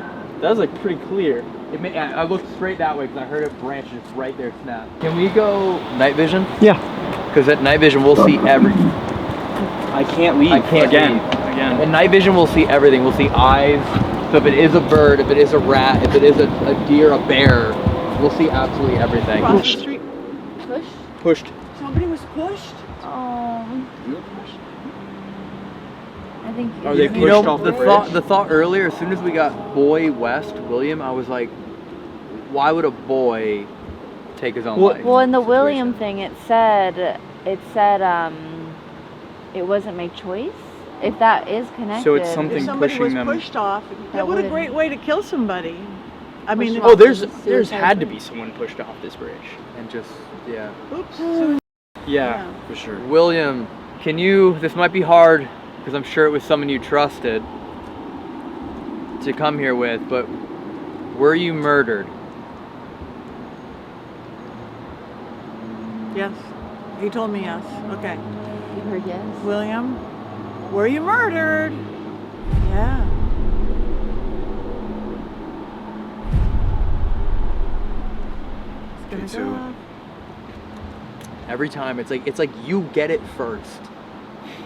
That was like pretty clear. I looked straight that way because I heard it branch just right there snap. Can we go night vision? Yeah. Because at night vision we'll see everything. I can't leave. I can't Again. In night vision we'll see everything. We'll see eyes. So if it is a bird, if it is a rat, if it is a deer, a bear, we'll see absolutely everything. Across the street. Pushed. Somebody was pushed. I think Are they You know, pushed off the the thought earlier, as soon as we got boy West, William, I was like, why would a boy take his own life? Well, in the William thing, it said it wasn't my choice. If that is connected. So it's something If somebody pushing was them. pushed off, that would a great way to kill somebody. I mean, Oh, there's had to be someone pushed off this bridge. And just, yeah. oops. Yeah, for sure. William, can you, this might be hard, because I'm sure it was someone you trusted to come here with, but were you murdered? Yes. He told me yes. Okay. You heard yes. William, were you murdered? Yeah. It's gonna go. Every time, it's like you get it first,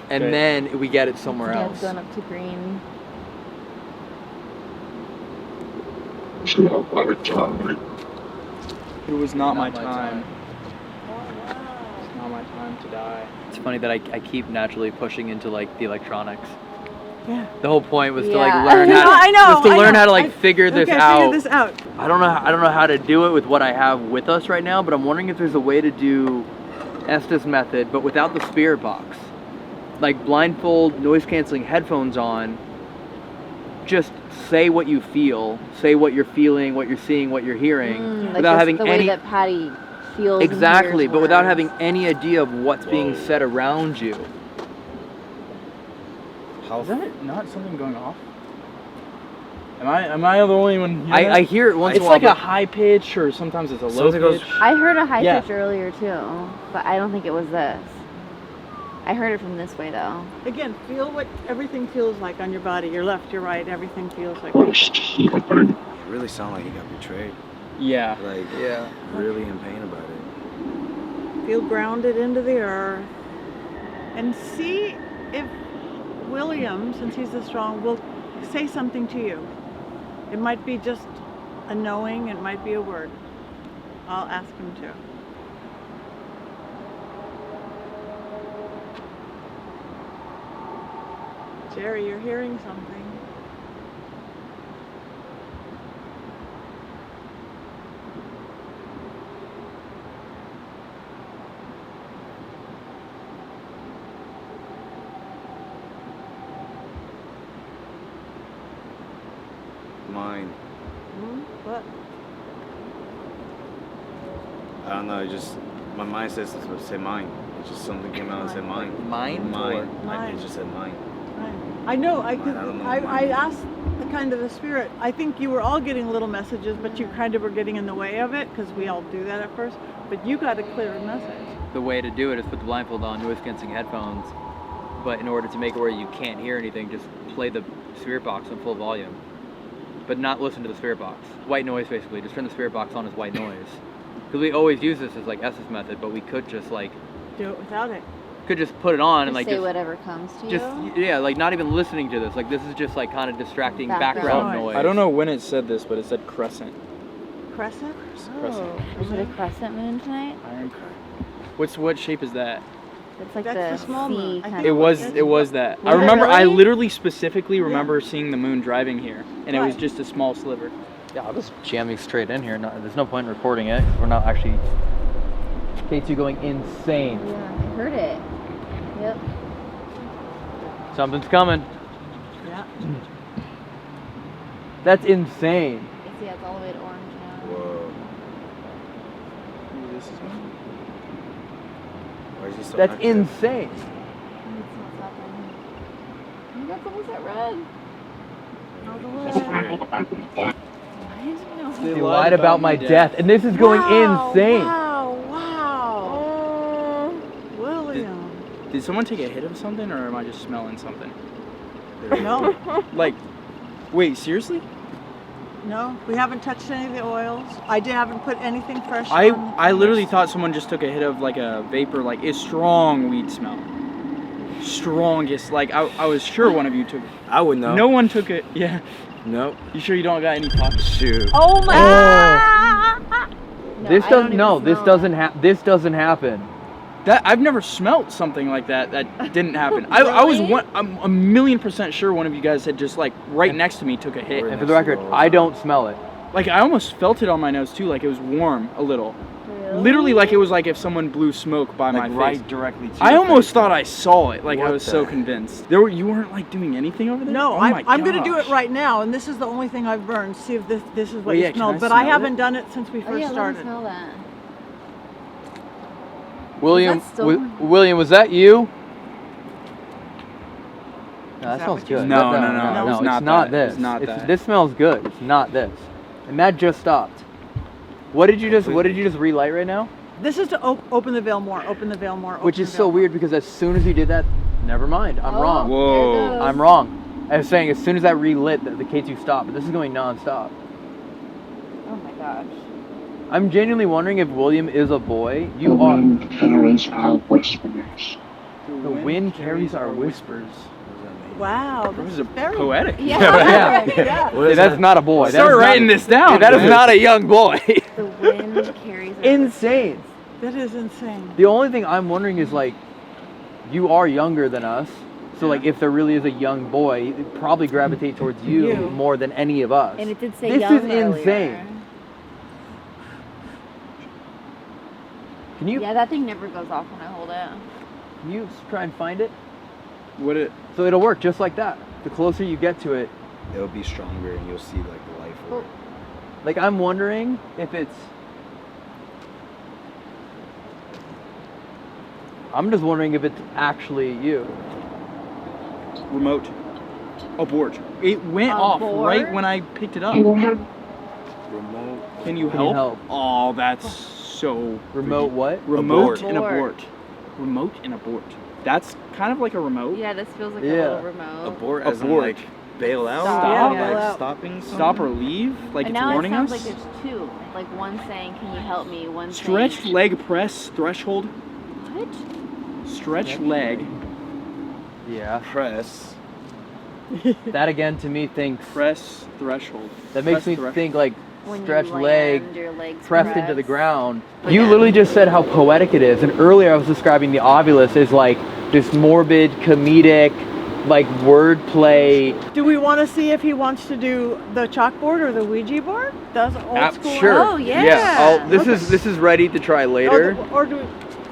and Okay. then we get it somewhere Yeah, else. it's going up to green. It was not my time. It's not my time to die. It's funny that I keep naturally pushing into like the electronics. Yeah. The whole point was to Yeah. like learn how to, I know. was to I learn know. how to like figure this Okay, out. figure this out. I don't know how to do it with what I have with us right now, but I'm wondering if there's a way to do Estes method, but without the spirit box. Like blindfold, noise canceling headphones on. Just say what you feel, say what you're feeling, what you're seeing, what you're hearing, Like without just having the any way that Patty feels. and exactly, hears but without words. having any idea of what's being said around you. Is that not something going off? Am I the only one hearing I hear it once in It's a while. like a high pitch, or sometimes it's a low Something goes- pitch. I heard a high Yeah. pitch earlier too, but I don't think it was this. I heard it from this way though. Again, feel what everything feels like on your body. Your left, your right, everything feels like. You really sound like you got betrayed. Yeah. Like, Yeah. really in pain about it. Feel grounded into the earth. And see if William, since he's the strong, will say something to you. It might be just a knowing, it might be a word. I'll ask him to. Jerry, you're hearing something. Mine. What? I don't know, it just, my mind says it's supposed to say mine. It just something came out and said mine. Mine? Mine. Mine. It just said mine. I know. I don't know I mine. asked the kind of the spirit. I think you were all getting little messages, but you kind of were getting in the way of it because we all do that at first. But you got a clearer message. The way to do it is put the blindfold on, noise canceling headphones, but in order to make it where you can't hear anything, just play the spirit box on full volume, but not listen to the spirit box. White noise, basically. Just turn the spirit box on as white noise. Because we always use this as like Estes method, but we could just like Do it without it. could just put it on and Just like say just whatever comes to just you. yeah, like not even listening to this. Like this is just like kind of distracting background Background noise. I don't know when it said this, but it said crescent. Crescent? Crescent. Is it a crescent moon tonight? Iron. What shape is that? It's like That's the small C moon. I kind think It of. was that's- it was that. I Was it remember I really? literally specifically remember seeing the moon driving here, and it was Right. just a small sliver. Yeah, I'll just jam these straight in here. There's no point in recording it. We're not actually. K2 going insane. Yeah, I heard it. Yep. Something's coming. Yeah. That's insane. Yeah, it's all the way to orange now. Whoa. Ooh, this is Why is he so That's active? insane. It's not stopping. That's almost at red. They You lied about my death, and this is going insane. Wow. William. Did someone take a hit of something, or am I just smelling something? No. Like, wait, seriously? No, we haven't touched any of the oils. I haven't put anything fresh on. I literally thought someone just took a hit of like a vapor, like it's strong weed smell. Strongest, like I was sure one of you took it. I would know. No one took it, yeah. Nope. You sure you don't got any pockets? Shoot. Oh my This doesn't happen. That I've never smelt something like that. That didn't happen. I was I'm a million% sure one of you guys had just like right next to me took a hit. And for the record, I don't smell it. Like I almost felt it on my nose too, like it was warm a little. Literally like it was like if someone blew smoke by my face. Right directly to I your almost face. thought I saw it. Like I What was the so heck? convinced. You weren't like doing anything over there? No, Oh my I'm going to do it gosh. right now, and this is the only thing I've burned. See if this is what Well, you yeah, can smell. I But I smell haven't it? done it since we Oh first yeah, let me started. smell that. William, Is that still- William, was that you? No, that that smells what you good. smelled? No, No, it's it's not not that. this. It's not that. This smells good. It's not this. And that just stopped. What did you just relight right now? This is to open the veil more, open the veil more. Which open is the so veil weird because as soon as you did that, never mind. I'm Oh, wrong. Whoa. there it goes. I'm wrong. I was saying as soon as I relit, the K2 stopped, but this is going non-stop. Oh my gosh. I'm genuinely wondering if William is a boy. The You are. wind carries our whispers. The wind carries our whispers. Wow, This this is is very poetic. Yeah. Yeah. Yeah. What Hey, is that's that? not a boy. That Start is not- writing this down. Hey, that is man. not a young boy. The wind carries our Insane. That is insane. The only thing I'm wondering is like, you are younger than us, so like if there really is a young boy, it'd probably gravitate towards you more than any of us. And it did say This young is insane. earlier. Can you Yeah, that thing never goes off when I hold it. can you try and find it? Would it? So it'll work just like that. The closer you get to it, It'll be stronger and you'll see like the life of it. like I'm wondering if it's. I'm just wondering if it's actually you. Remote. Abort. It went off Abort? right when I picked it up. Remote. Can you Can you help? help? Oh, that's so Remote what? Remote Abort. and abort. Remote and abort. That's kind of like a remote. Yeah, this feels like Yeah. a little remote. Abort as in Abort. like bail out? Stop. Yeah, Like bail out. stopping something? Stop or leave? Like and it's now it warning sounds us? like there's two. Like one saying, "Can you help me?" One Stretched saying, leg press threshold. What? Stretched leg Yeah. Press. That again to me thinks press threshold. that makes Press me threshold. think like When stretched you leg land, your legs pressed into the press. ground. But You yeah. literally just said how poetic it is, and earlier I was describing the ovulus as like this morbid, comedic, like wordplay. Do we want to see if he wants to do the chalkboard or the Ouija board? That's old school. Sure. Oh, yeah. This is ready to try later. Or do we?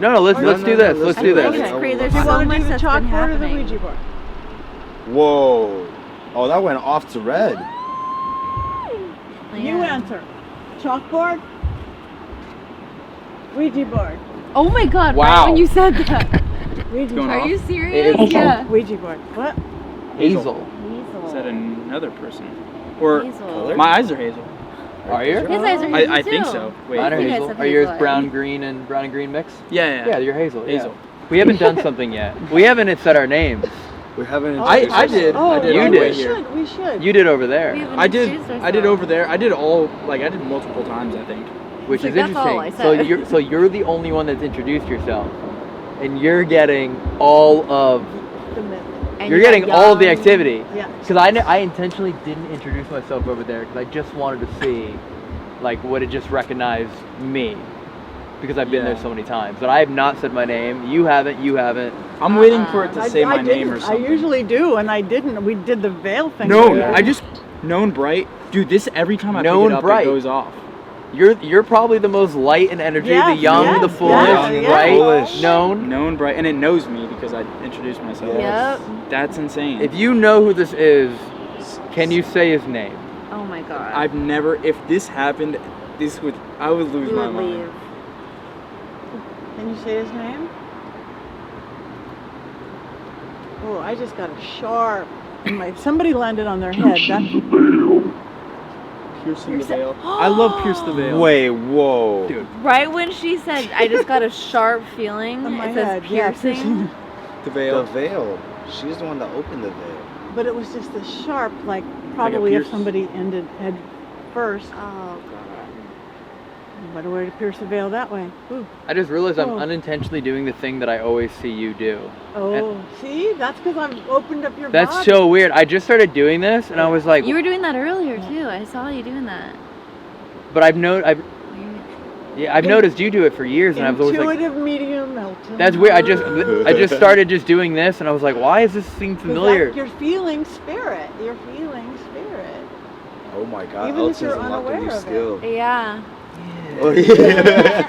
No, let's No, do no, this. no, Let's I do think this. it's crazy. There's Do you so want much to do the that's been chalkboard or the happening. Ouija board? Whoa. Oh, that went off to red. You Yeah. answer. Chalkboard? Ouija board. Oh my God! Wow. Right when you said that. Ouija Going board. Are you serious? It's- Yeah. Ouija board. What? Hazel. Is that another person? Or Hazel. my eyes are hazel. Are you? His eyes are hazel I think too. so. Wait. Mine are I think I hazel. said Are yours hazel. brown green mix? Yeah. Yeah, you're hazel. Hazel. Yeah. We haven't done something yet. We haven't said our names. We haven't. I did. Oh, I did You on the did. way We here. should. We should. You did over We there, haven't I did. introduced I did ourselves. over there. I did multiple times. I think. which Like, is that's all interesting. I said. So you're the only one that's introduced yourself, and you're getting all of The myth. And you're you got getting all of the young- activity. Yeah. Because I intentionally didn't introduce myself over there because I just wanted to see, like, would it just recognize me? Because I've been Yeah. there so many times, but I have not said my name. You haven't. I'm waiting for it to say my name didn't. or something. I usually do, and I didn't. We did the veil thing. No, together. I just known bright. Dude, this every time I Known pick it up, bright. it goes off. You're probably the most light in energy, Yes, the young, yes, the foolish, yes, right? yes. Known. Known bright, and it knows me because I introduced myself. Yep. That's insane. If you know who this is, can you say his name? Oh my God. I've never. If this happened, I would lose We my would mind. leave. Can you say his name? Oh, I just got a sharp somebody landed on their head. Piercing the veil. I love Pierce the Veil. Wait, whoa. Dude. Right when she said, I just got a sharp feeling. On my It says head, yeah, piercing. The veil. The veil. She's the one that opened the veil. But it was just a sharp, like probably if pierce. somebody ended head first. Oh, God. What a way to pierce the veil that way. Ooh. I just realized I'm Oh. unintentionally doing the thing that I always see you do. Oh, see? That's because I've opened up your That's body. so weird. I just started doing this, and I was like, You were doing that earlier, too. I saw you doing that. but I've noticed you do it for years, and I was always like, Intuitive medium, Elton. that's weird. I just started just doing this, and I was like, why is this thing familiar? You're feeling spirit. You're feeling spirit. Oh my God. Even if Elton's you're unlocked a unaware new of it. skill. Yeah. Oh yeah.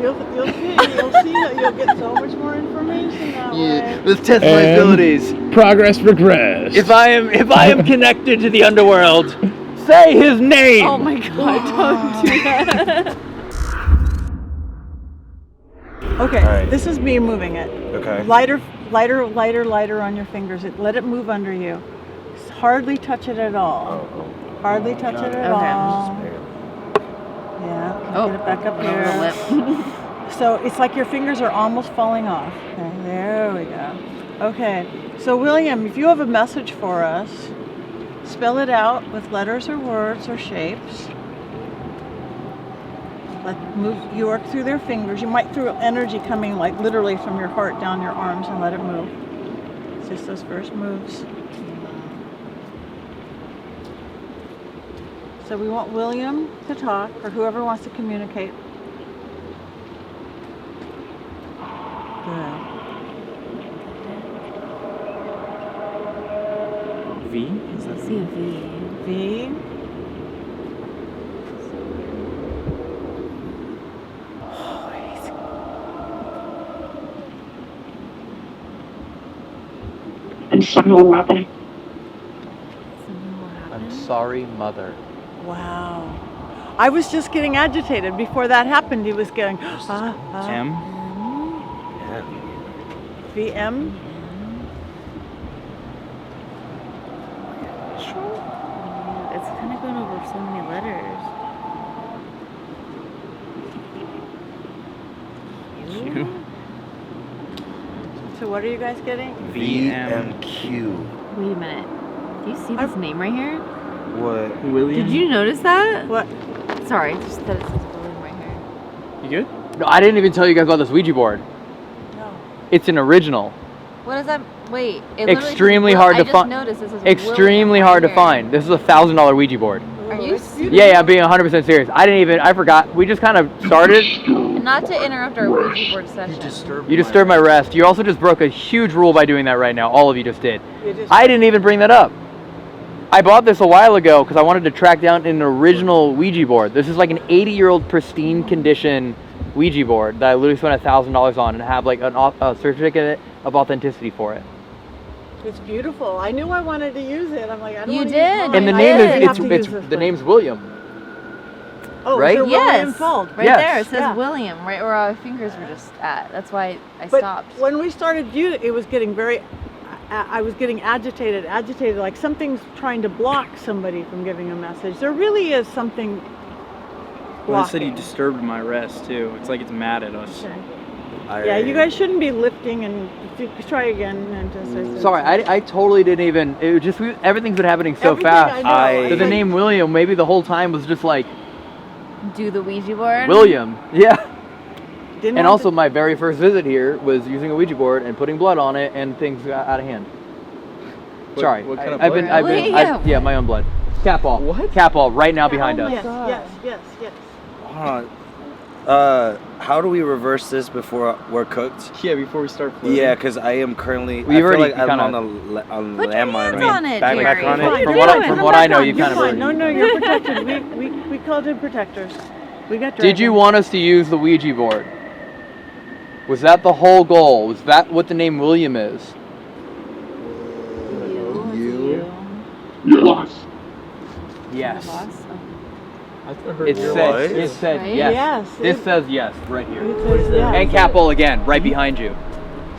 You'll see that you'll get so much more information that way. Let's test my abilities. Progress regressed. If I am connected to the underworld, say his name. Oh my God, don't do that. Okay, All right. this is me moving it. Okay. Lighter on your fingers. Let it move under you. Hardly touch it at all. Hardly touch it at all. Yeah. Oh, Get it back up over the here. lip. So it's like your fingers are almost falling off. Okay, there we go. Okay. So William, if you have a message for us, spell it out with letters or words or shapes. You work through their fingers. You might feel energy coming like literally from your heart down your arms and let it move. It's just those first moves. So we want William to talk, or whoever wants to communicate. Good. V? Is that I see a V. V. I'm sorry, mother. I'm sorry, mother. Wow. I was just getting agitated. Before that happened, he was getting M? VM. It's kind of going over so many letters. Q? So what are you guys getting? VMQ. Wait a minute. Do you see this name right here? What? William? Did you notice that? What? Sorry, just that it says William right here. You good? No, I didn't even tell you guys about this Ouija board. No. It's an original. What does that? Wait. It literally says Extremely Will- hard to I just find. noticed it says Extremely William hard right to find. This is a $1,000 Ouija board. Are you serious? Yeah, I'm being 100% serious. I forgot. We just kind of started. Not to interrupt our Ouija board session. You disturbed my rest. You also just broke a huge rule by doing that right now. All of you just did. You just- I didn't even bring that up. I bought this a while ago because I wanted to track down an original Ouija board. This is like an 80-year-old pristine condition Ouija board that I literally spent $1,000 on and have like a certificate of authenticity for it. It's beautiful. I knew I wanted to use it. I'm like, I don't You want to did. use mine. And the I name didn't have is to use it's this the one. name's William. Oh, right? is it Yes. William Fuld? Right Yes. there. It says Yeah. William, right where our fingers were just at. That's why I But stopped. when we started using it was getting very, I was getting agitated, like something's trying to block somebody from giving a message. There really is something Well, it said blocking. you disturbed my rest too. It's like it's mad at us. Okay. Yeah, you guys shouldn't be lifting, and if you try again and just. Sorry, I totally didn't even. It was just everything's been happening so Everything fast. I know. So the name William maybe the whole time was just like Do the Ouija board. William. Yeah. Didn't And want also, my very first visit here was using a Ouija board and putting blood on it, and things got out of hand. Sorry, what kind of I've blood? been, Really? yeah, my own blood. Cat ball. What? Cat ball right now behind oh us. Yes, God. yes. Hold on. How do we reverse this before we're cooked? Yeah, before we start floating. Yeah, because I am currently. We've I feel already like I'm kinda- on a Put your landmine hands right on it, Back Jerry. on it. Fine, From you're what I- fine. from Come what back I know, on. you You're kind of fine. already- No, you're protected. we called in protectors. We got. Did you dragon. want us to use the Ouija board? Was that the whole goal? Was that what the name William is? You. Yes. Yes. Boss? It said. What? It said Right? yes. Yes. This says yes right here. It says yes. And cat ball again, right behind you.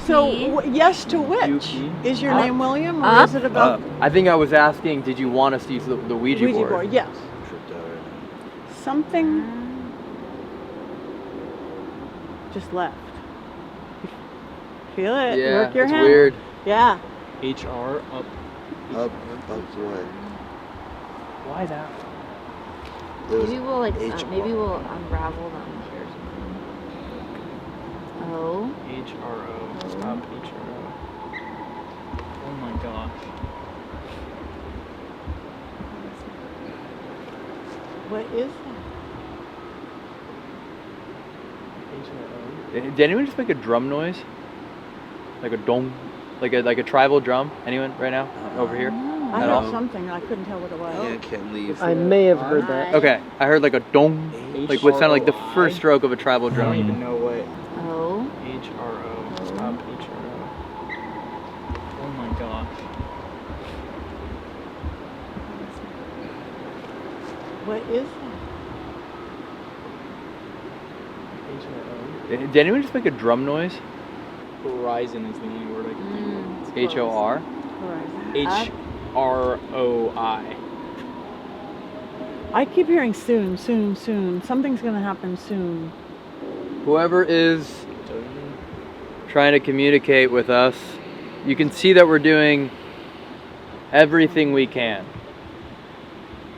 So P. yes to which? UP. Is your Up. name William, or Up. is it about I think I was asking, did you want us to use the Ouija, Ouija board? Yes. Tripped out right Something just left. Feel it? Yeah, Work your it's hand. weird. Yeah. HR up. now. Up what? Why that? Maybe we'll like H- maybe we'll unravel them here. O. HRO. Stop HRO. Oh my gosh. What is that? HRO. Did anyone just make a drum noise? Like a dong? Like a tribal drum? Anyone right now? Over here? I At heard all? something. I couldn't tell what it was. Yeah, can't leave. I may have heard that. Okay, I heard like a dong. Like what sounded like the first stroke of a tribal I don't drum. even know what O. HRO. Stop HRO. Oh my gosh. What is that? HRO. Did anyone just make a drum noise? Horizon is the only word I can think of. HOR? Horizon. HROI. I keep hearing soon, soon, soon. Something's gonna happen soon. Whoever is trying to communicate with us, you can see that we're doing everything we can.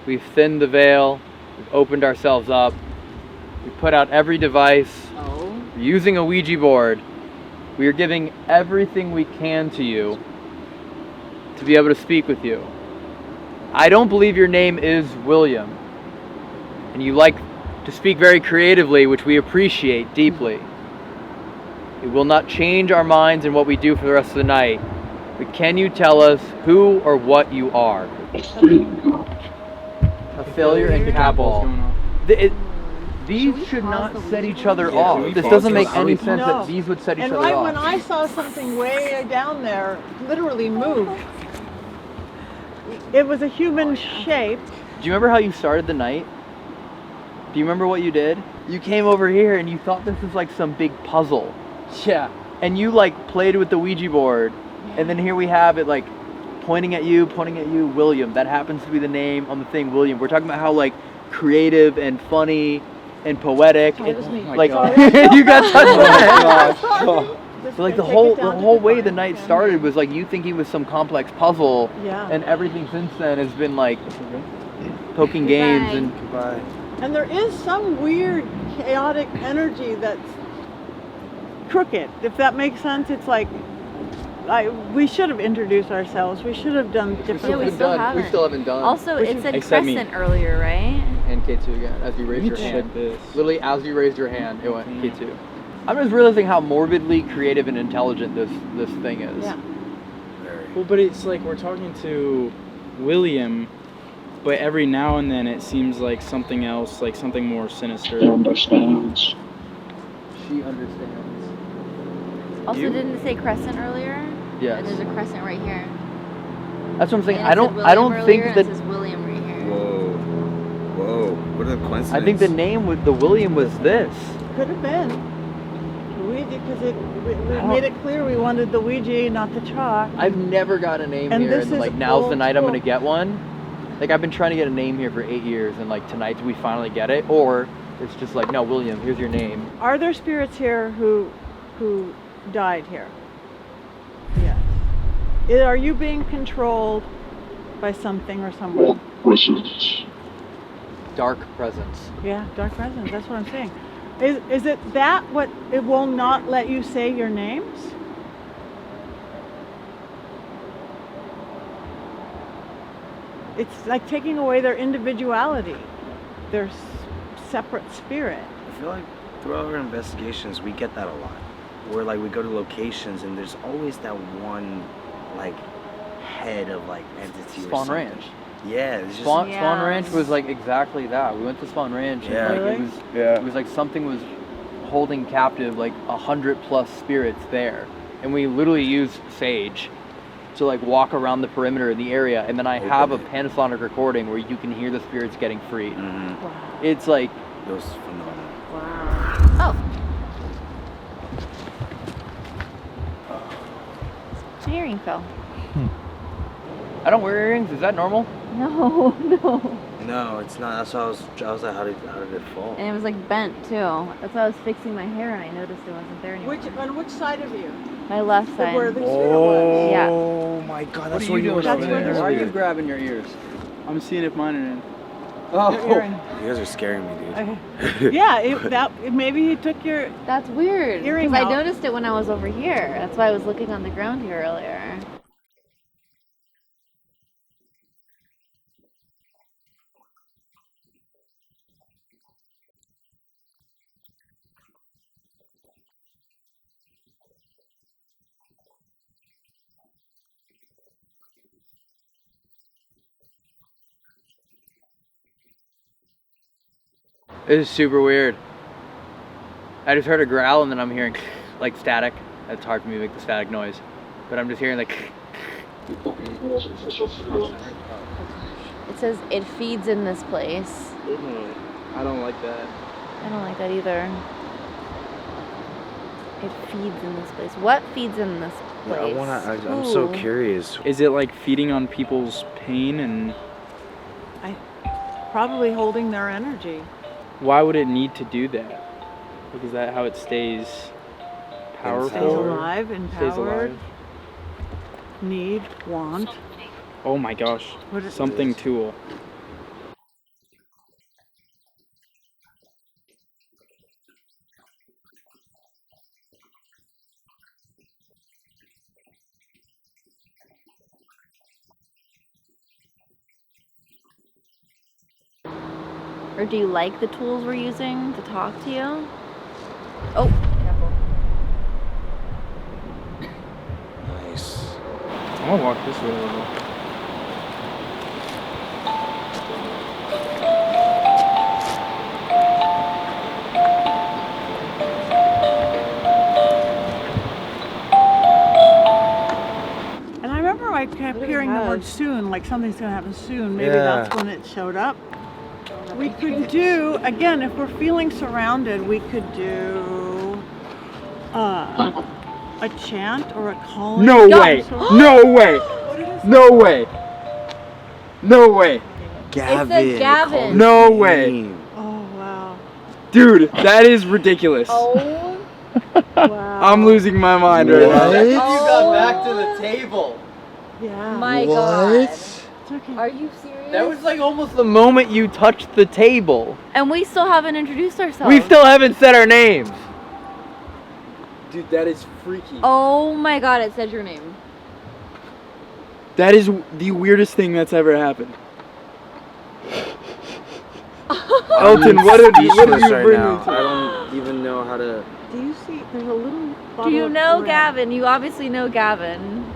We've thinned the veil, we've opened ourselves up, we put out every device, O. we're using a Ouija board. We are giving everything we can to you to be able to speak with you. I don't believe your name is William, and you like to speak very creatively, which we appreciate deeply. It will not change our minds and what we do for the rest of the night, but can you tell us who or what you are? A failure and cat ball. Going on. These should not set each other Yeah, off. should we This pause doesn't this? make any sense No. that these would set each And other right off. when I saw something way down there, literally move. It was a human shape. Do you remember how you started the night? Do you remember what you did? You came over here and you thought this was like some big puzzle. Yeah. And you like played with the Ouija board. And then here we have it like pointing at you, William. That happens to be the name on the thing, William. We're talking about how like creative and funny and poetic. Sorry, it was me. Like Sorry. you got touched on that. Just So like the take whole it down to whole way point. the night started was like you thinking it was some complex puzzle. Yeah. And everything since then has been like poking games Goodbye. and Goodbye. And there is some weird chaotic energy that's crooked, if that makes sense. It's like we should have introduced ourselves. We should have done different Yeah, we things. still We haven't. still haven't done. Also, We it should- said Except me. crescent earlier, right? And K2 again, as you raised your Check hand. this. Literally, as you raised your hand, it went K2. I'm just realizing how morbidly creative and intelligent this thing is. Yeah. Very. Well, but it's like we're talking to William, but every now and then it seems like something else, like something more sinister. He understands. She understands. Also, You- didn't it say crescent earlier? Yes. And there's a crescent right here. That's what I'm saying. And it I said don't William think earlier, and that. it says William right here. Whoa. What a coincidence. I think the name with the William was this. Could have been. Ouija, because we don't- made it clear we wanted the Ouija, not the chalk. I've never got a name And here, this and is like now's the old night I'm school. gonna get one. Like I've been trying to get a name here for 8 years, and like tonight we finally get it. Or it's just like, no, William, here's your name. Are there spirits here who died here? Yes. Are you being controlled by something or someone? Presence. Dark presence. Yeah, dark presence. That's what I'm saying. Is it that what it will not let you say your names? It's like taking away their individuality, their separate spirit. I feel like throughout our investigations, we get that a lot. Where like we go to locations and there's always that one like head of like entity or Spawn something. Ranch. Yeah, it's just Spawn Yeah. Ranch was like exactly that. We went to Spawn Ranch, and Yeah. like Really? it was like something was holding captive like 100+ spirits there, and we literally used sage to like walk around the perimeter of the area, and then I have a Panasonic recording where you can hear the spirits getting freed. Mhm. Wow. It's like It was phenomenal. Wow. Oh, My earring fell. I don't wear earrings. Is that normal? No, no. No, it's not. That's why I was like, how did it fall? And it was like bent too. That's why I was fixing my hair and I noticed it wasn't there anymore. On which side of you? My left side. Where the spear was? Yeah. Oh my God, that's What are you doing That's over where there? the Why are you spear- grabbing your ears? I'm seeing if mine are in. Oh, Earring. You guys are scaring me, dude. Okay. Yeah, maybe he took your. That's weird. Earring Because I out. noticed it when I was over here. That's why I was looking on the ground here earlier. This is super weird. I just heard a growl and then I'm hearing like static. It's hard for me to make the static noise. But I'm just hearing like It says it feeds in this place. I don't like that. I don't like that either. It feeds in this place. What feeds in this place? I'm so Ooh. curious. Is it like feeding on people's pain, and Probably holding their energy. why would it need to do that? Like, is that how it stays powerful? Stays alive, empowered. Stays alive? Need, want. Oh my gosh. What is Something tool. Or do you like the tools we're using to talk to you? Oh, careful. Nice. I'm gonna walk this way a little. And I remember I kept hearing the word soon, like something's gonna happen soon. Maybe that's when it showed up. We could do, again, if we're feeling surrounded, we could do a chant or a calling. No way! No way! No way! No way! Gavin. said Gavin. call his No way. name. Oh, wow. Dude, that is ridiculous. Oh, Wow. I'm losing my mind right now. What? you got back to the table. Yeah. my God. It's okay. Are you serious? That was like almost the moment you touched the table. And we still haven't introduced ourselves. We still haven't said our names. Dude, that is freaky. Oh my God, it said your name. That is the weirdest thing that's ever happened. Elton, what did you Speechless right bring now. me to? I don't even know how to. Do you see? There's a little Do bottle you of know red. Gavin? You obviously know Gavin.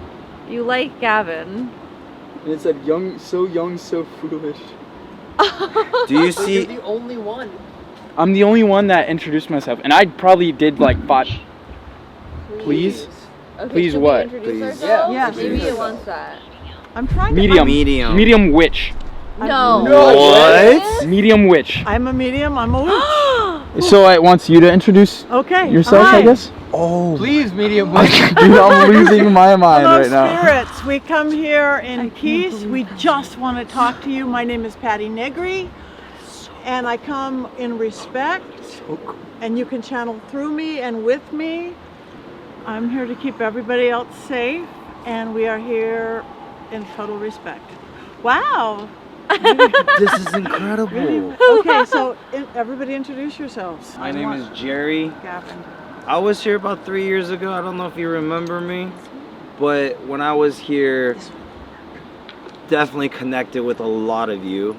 You like Gavin. And it said young, so foolish. Do you You're see? the only one. I'm the only one that introduced myself, and I probably did like 5. Please? Okay, Please should what? we introduce Please. ourselves? Yeah. Maybe Please. it wants that. I'm trying to. Medium. Medium witch. No. What? Medium witch. I'm a medium. I'm a witch. So it wants you to introduce Okay. yourself, Hi. I guess? Oh. Please, medium witch. Dude, I'm losing my mind Hello, right now. spirits. We come here in peace. We just want to talk to you. My name is Patti NEGRI, and I come in respect. And you can channel through me and with me. I'm here to keep everybody else safe, and we are here in total respect. Wow. This is incredible. Okay, so everybody introduce yourselves. My name is Jerry. Gavin. I was here about 3 years ago. I don't know if you remember me, but when I was here, definitely connected with a lot of you,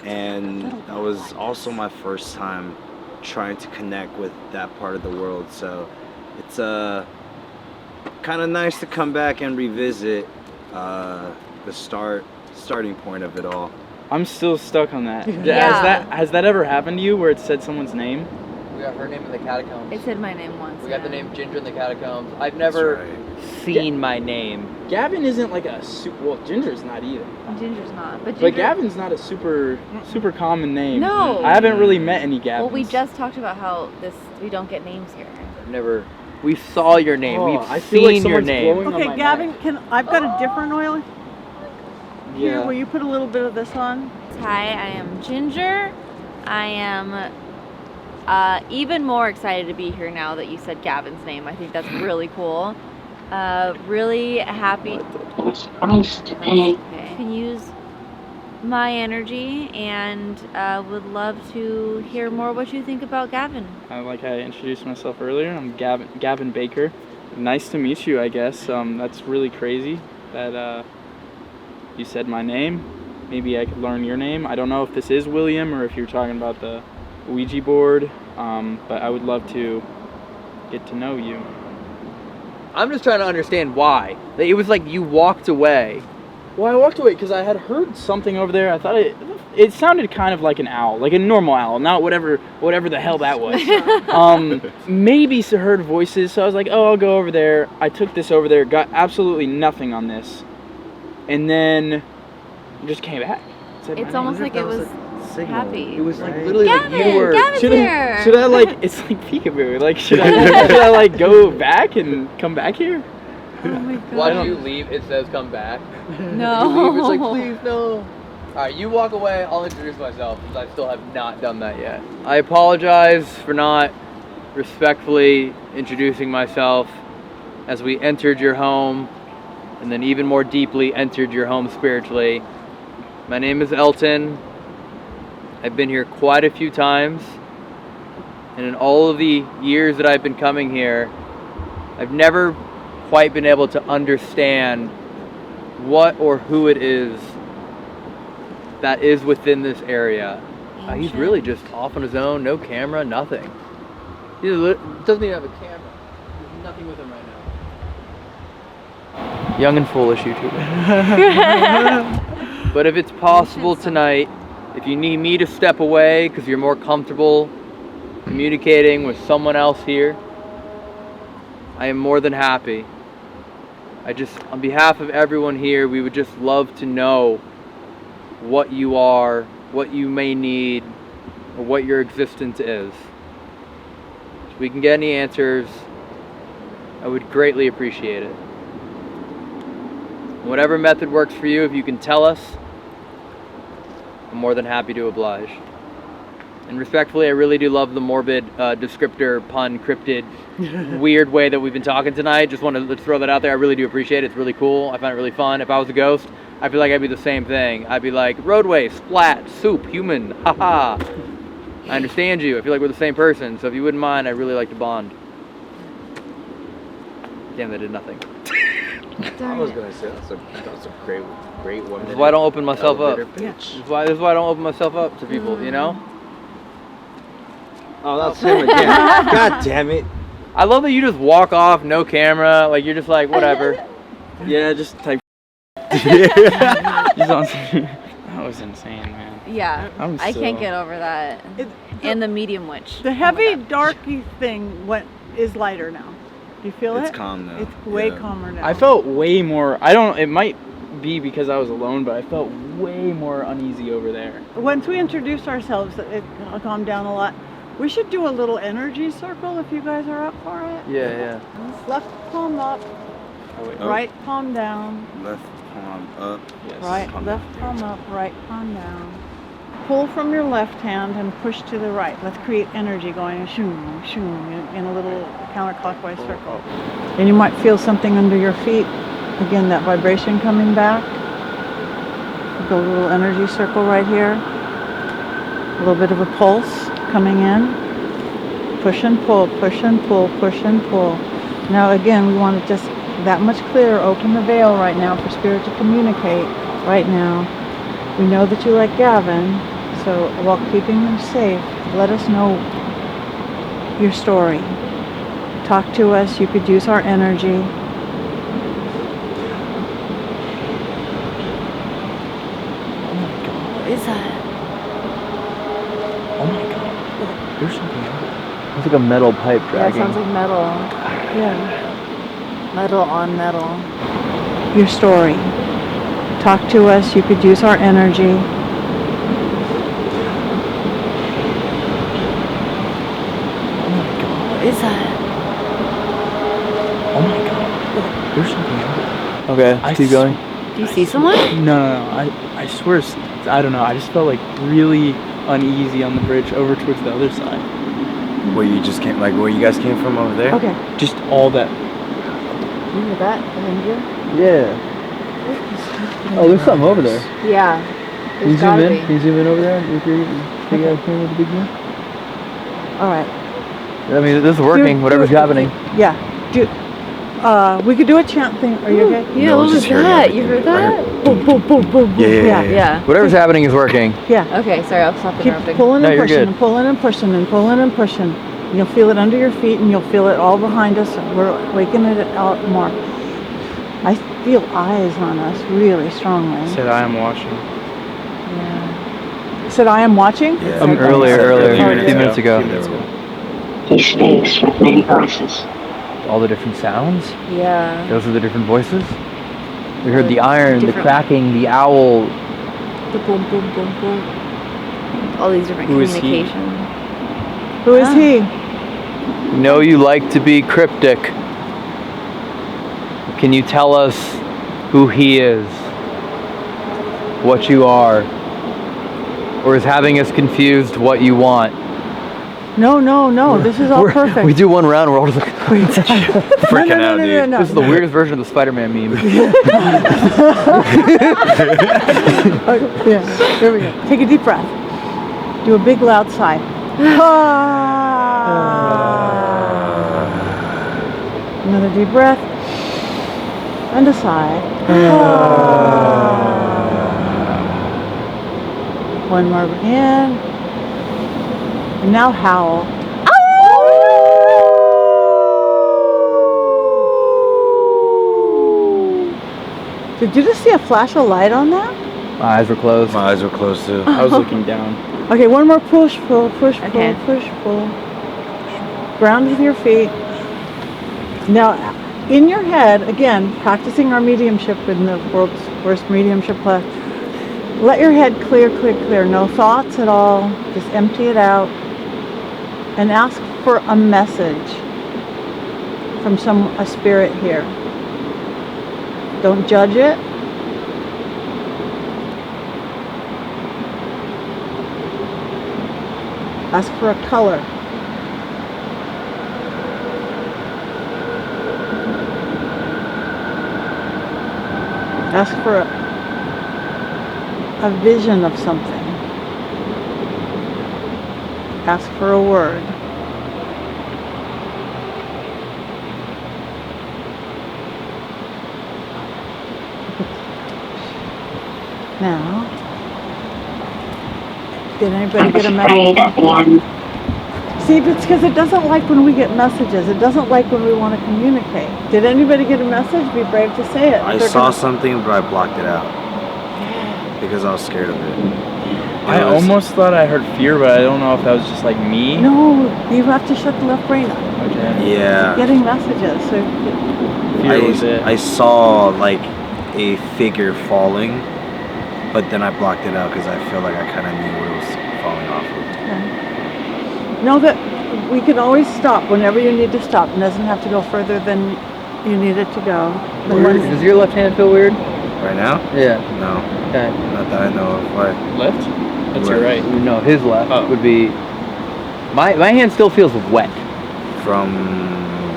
and that was also my first time trying to connect with that part of the world. So it's kind of nice to come back and revisit the starting point of it all. I'm still stuck on that. Yeah. Has that ever happened to you where it said someone's name? We got her name in the catacombs. It said my name once. We got the yeah. name Ginger in the catacombs. I've never seen my name. Gavin isn't like a well, Ginger's not either. Ginger's not. But, But Gavin's not a super common name. No. I haven't really met any Gavins. Well, we just talked about how we don't get names here. I've never We saw your name. Oh, We've I feel like seen your someone's name. blowing on Okay, my Gavin, neck. I've got a different oil here. Yeah. Will you put a little bit of this on? Hi, I am Ginger. I am even more excited to be here now that you said Gavin's name. I think that's really cool. Really happy. Surprise today. Okay. Can use my energy and would love to hear more what you think about Gavin. Like I introduced myself earlier, I'm Gavin Baker. Nice to meet you, I guess. That's really crazy that you said my name. Maybe I could learn your name. I don't know if this is William or if you're talking about the Ouija board, but I would love to get to know you. I'm just trying to understand why. It was like you walked away. Well, I walked away because I had heard something over there. I thought it sounded kind of like an owl, like a normal owl, not whatever the hell that was. Maybe heard voices, so I was like, oh, I'll go over there. I took this over there, got absolutely nothing on this, and then just came back. Said my It's name. almost like it was happy. It was like literally Gavin, like you were. Gavin's here. Should I like? It's like peekaboo. Like should I like go back and come back here? Oh my god. Why do you leave? It says come back. No. You leave, it's like, please, no. Alright, you walk away, I'll introduce myself, because I still have not done that yet. I apologize for not respectfully introducing myself as we entered your home, and then even more deeply entered your home spiritually. My name is Elton. I've been here quite a few times, and in all of the years that I've been coming here, I've never quite been able to understand what or who it is that is within this area. He's really just off on his own, no camera, nothing. He doesn't even have a camera. There's nothing with him right now. Young and foolish YouTuber. But if it's possible tonight, if you need me to step away because you're more comfortable communicating with someone else here, I am more than happy. On behalf of everyone here, we would just love to know what you are, what you may need, or what your existence is. If we can get any answers, I would greatly appreciate it. Whatever method works for you, if you can tell us, I'm more than happy to oblige. And respectfully, I really do love the morbid descriptor, pun, cryptid, weird way that we've been talking tonight. Just wanted to throw that out there. I really do appreciate it. It's really cool. I find it really fun. If I was a ghost, I feel like I'd be the same thing. I'd be like, roadway, splat, soup, human, haha. I understand you. I feel like we're the same person. So if you wouldn't mind, I'd really like to bond. Damn, that did nothing. I was gonna say that's a great one. This is why I don't open myself up. Yeah. This is why I don't open myself up to people, you know? Oh, that's him again. God damn it. I love that you just walk off, no camera, like you're just like, whatever. Yeah, just type. That was insane, man. Yeah, I so- can't get over that. And the medium witch. The heavy, darky thing is lighter now. Do you feel it? It's calm now. It's way calmer now. I felt way more. It might be because I was alone, but I felt way more uneasy over there. Once we introduce ourselves, it calmed down a lot. We should do a little energy circle if you guys are up for it. Yeah. Left palm up, right palm down. Left palm up. Yes. Right, left palm up, right palm down. Pull from your left hand and push to the right. Let's create energy going shoom, shoom in a little counterclockwise circle. And you might feel something under your feet. Again, that vibration coming back. Go a little energy circle right here. A little bit of a pulse coming in. Push and pull, push and pull, push and pull. Now again, we want to just that much clearer. Open the veil right now for Spirit to communicate right now. We know that you like Gavin, so while keeping him safe, let us know your story. Talk to us. You could use our energy. What is that? Oh my god. There's something else. It's like a metal pipe Yeah, it dragging. sounds like metal. Yeah. Metal on metal. Your story. Talk to us. You could use our energy. What is that? Okay, keep going. Do you see someone? No. I swear, I don't know. I just felt like really uneasy on the bridge over towards the other side. Where you just came, like where you guys came from over there? Okay. Just all that. You hear that behind you? Yeah. Oh, there's something over there. Yeah. Can you There's zoom gotta in? be. Can you zoom in over there with your big ass camera with the big zoom? All right. I mean, this is working. Whatever's happening. Yeah. We could do a chant thing. Are you okay? Yeah, No, what was just hearing that? everything. You heard I that? Boom, boom, boom, boom, boom. Yeah. Yeah. Whatever's happening is working. Yeah. Okay, sorry, I'll stop Keep interrupting. pulling No, and you're pushing good. and pulling and pushing and pulling and pushing. You'll feel it under your feet and you'll feel it all behind us. We're waking it out more. I feel eyes on us really strongly. Said I am watching. You said I am watching? Yeah. Earlier, A few a few minutes ago. He speaks with many voices. All the different sounds. Yeah. Those are the different voices. We heard the iron, the Different- cracking, the owl. The boom, boom, boom, boom. All these different Who is he? communications. Who is he? We know you like to be cryptic. Can you tell us who he is? What you are? Or is having us confused what you want? No. This is all perfect. We do one round, we're all just like, Freaking out, dude. No. this is the weirdest version of the Spider-Man meme. Yeah, there we go. Take a deep breath. Do a big loud sigh. Another deep breath. And a sigh. One more in. And now howl. Did you just see a flash of light on that? My eyes were closed. My eyes were closed too. I was looking down. Okay, one more push, pull, push, pull, Okay. push, pull. Ground with your feet. Now, in your head, again, practicing our mediumship in the world's worst mediumship class, let your head clear. No thoughts at all. Just empty it out. And ask for a message from a spirit here. Don't judge it. Ask for a color. Ask for a vision of something. Ask for a word. Now, did anybody get a message? Prayed at the end. See, it's because it doesn't like when we get messages. It doesn't like when we want to communicate. Did anybody get a message? Be brave to say it. I They're saw gonna- something, but I blocked it out because I was scared of it. I almost thought I heard fear, but I don't know if that was just like me. No, you have to shut the left brain up. Okay. Yeah. Getting messages. So Fear was it. I saw like a figure falling, but then I blocked it out because I feel like I kind of knew what it was falling off of. know that we can always stop whenever you need to stop. It doesn't have to go further than you need it to go. Does your left hand feel weird? Right now? Yeah. No. Okay. Not that I know of. Why? Left? That's your right. No, his left Oh. would be. My hand still feels wet. From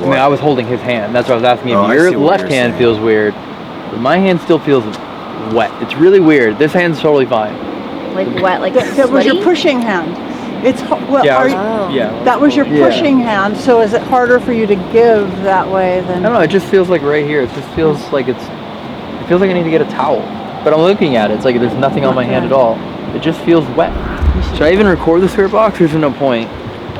I mean, I was holding his hand. That's what I was asking Oh, if I your see what left you're hand saying. feels weird. But my hand still feels wet. It's really weird. This hand's totally fine. Like wet, like That was your sweaty? pushing hand. It's well, Yeah, are you, Oh. yeah. that was your Yeah. pushing hand. So is it harder for you to give that way than? I don't know. It just feels like right here. It just feels like it feels like I need to get a towel. But I'm looking at it. It's like there's nothing on my hand at all. It just feels wet. Should I even record the spirit box? Or is there no point?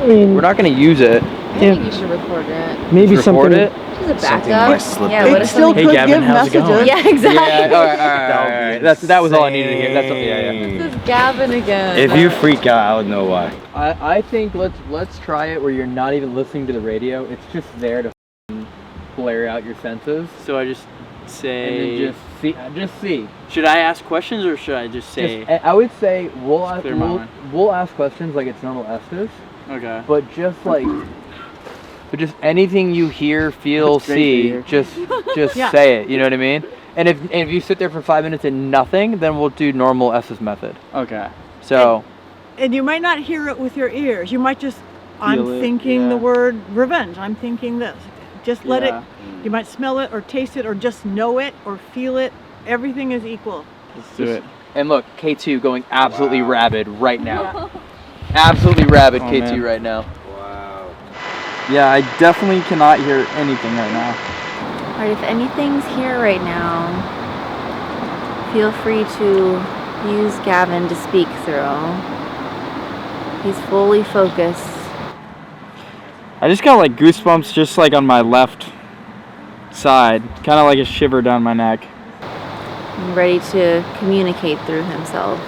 I mean, We're not going to use it. I think you should record it. maybe Just record something. it. Just a Something backup. might slip Yeah, in. what It if still something... Hey, could Gavin, give how's it messages. going? Yeah, exactly. Yeah. All right. That was all I needed to hear. That's yeah. This is Gavin again. If you freak out, I would know why. I think let's try it where you're not even listening to the radio. It's just there to blare out your senses. So I just say. And then just see. Should I ask questions or should I just say? I would say we'll ask Clear my mind. we'll ask questions like it's normal Estes, Okay. but just anything you hear, feel, That's great to see, hear. just Yeah. say it. You know what I mean? And if you sit there for 5 minutes and nothing, then we'll do normal S's method. Okay. So. And you might not hear it with your ears. You might just, I'm Feel it, thinking yeah. the word revenge. I'm thinking this. Just let Yeah. it, you might smell it or taste it or just know it or feel it. Everything is equal. Let's do it. And look, K2 going absolutely rabid right now. Absolutely rabid, Oh, K2 man. right now. Wow. Yeah, I definitely cannot hear anything right now. Alright, if anything's here right now, feel free to use Gavin to speak through. He's fully focused. I just got like goosebumps just like on my left side. Kind of like a shiver down my neck. And ready to communicate through himself.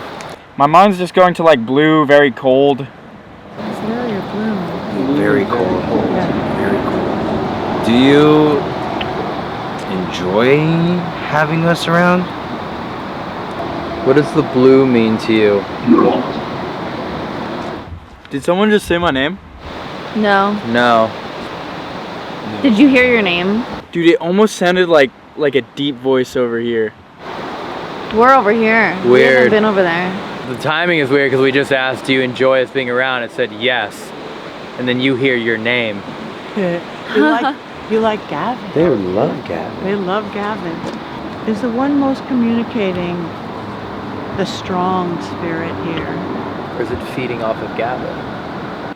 My mind's just going to like blue, very cold. It's really blue. Very cold. Very cold. Do you enjoy having us around? What does the blue mean to you? Did someone just say my name? No. No. Did you hear your name? Dude, it almost sounded like a deep voice over here. We're over here. We Weird. haven't been over there. The timing is weird because we just asked, do you enjoy us being around? It said yes. And then you hear your name. You like Gavin. They love Gavin. They love Gavin. Is the one most communicating the strong spirit here. Or is it feeding off of Gavin?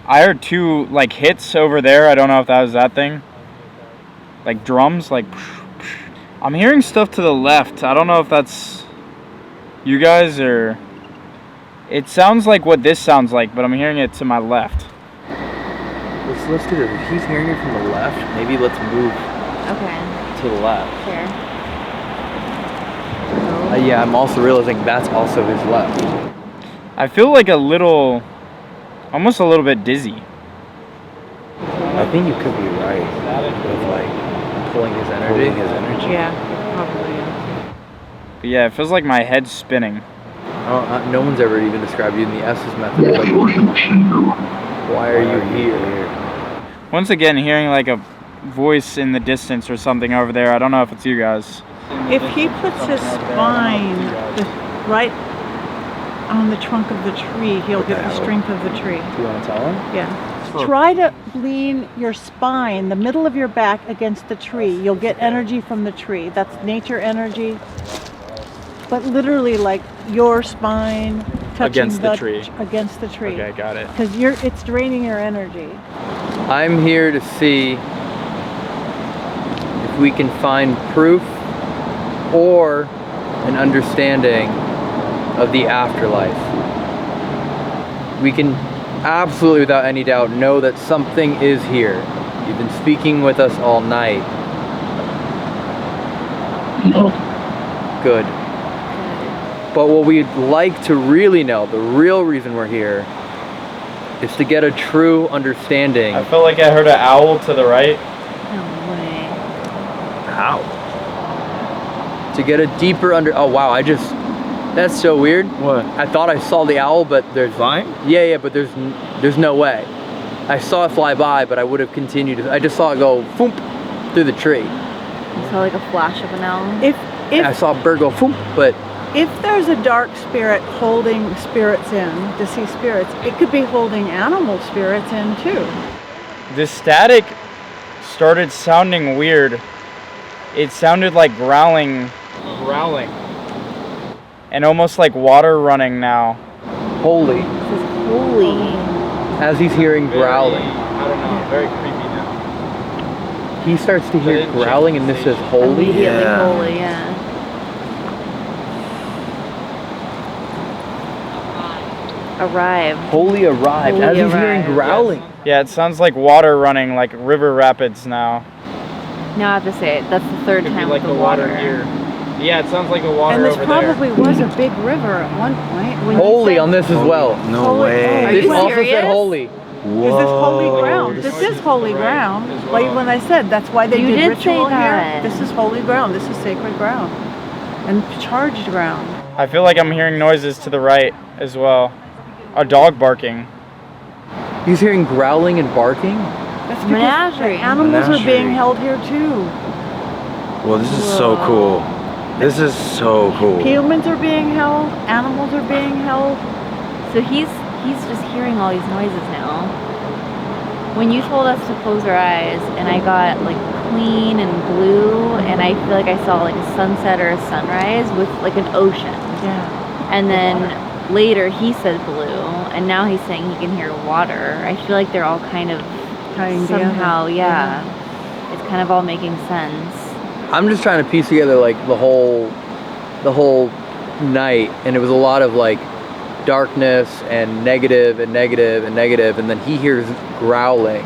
I heard 2 like hits over there. I don't know if that was that thing. Like drums, like. I'm hearing stuff to the left. I don't know if that's you guys or. It sounds like what this sounds like, but I'm hearing it to my left. Let's do this. If he's hearing it from the left, maybe let's move Okay. to the left. Sure. Yeah, I'm also realizing that's also his left. I feel like almost a little bit dizzy. I think you could be right with like Pulling his energy. Yeah, probably. But yeah, it feels like my head's spinning. No one's ever even described you in the S's method. Like, why are you here? Once again, hearing like a voice in the distance or something over there. I don't know if it's you guys. If he puts his spine right on the trunk of the tree, he'll get the strength of the tree. Do you want to tell him? Yeah. Try to lean your spine, the middle of your back against the tree. You'll get energy from the tree. That's nature energy. But literally like your spine touching Against the tree. Against the tree. Okay, got it. Because it's draining your energy. I'm here to see if we can find proof or an understanding of the afterlife. We can absolutely, without any doubt, know that something is here. You've been speaking with us all night. Good. But what we'd like to really know, the real reason we're here, is to get a true understanding. I felt like I heard an owl to the right. No way. Ow. To get a deeper oh wow, that's so weird. What? I thought I saw the owl, but there's flying? Yeah, but there's no way. I saw it fly by, but I would have continued. I just saw it go foomp through the tree. You saw like a flash of an owl. And I saw a bird go foomp, but If there's a dark spirit holding spirits in, to see spirits, it could be holding animal spirits in too. The static started sounding weird. It sounded like growling. And almost like water running now. holy. This is holy. As he's hearing growling, I don't know, very creepy now. he starts to hear growling, and this says holy. Immediately holy, yeah. Arrived. Holy arrived. Holy As he's hearing arrived. growling. Yeah, it sounds like water running, like river rapids now. Now I have to say it. That's the third Could be time like with the water water here. Yeah, it sounds like the water And this over probably was a big river at one point. When you Holy said- on this as well. No Holy- way. Are This you also serious? said holy. Is this holy ground? this This is is holy right ground. as well. Like when I said, that's why they You did did ritual say that. here. This is holy ground. This is sacred ground. And charged ground. I feel like I'm hearing noises to the right as well. A dog barking. He's hearing growling and barking. That's because Menagerie. the animals are being Menagerie. held here too. Well, this is so cool. This is so cool. Humans are being held. Animals are being held. So he's just hearing all these noises now. When you told us to close our eyes, and I got like clean and blue, and I feel like I saw like a sunset or a sunrise with like an ocean. Yeah. And then later he said blue, and now he's saying he can hear water. I feel like they're all kind of Tying somehow, together. yeah. It's kind of all making sense. I'm just trying to piece together like the whole night, and it was a lot of like darkness and negative and negative and negative, and then he hears growling.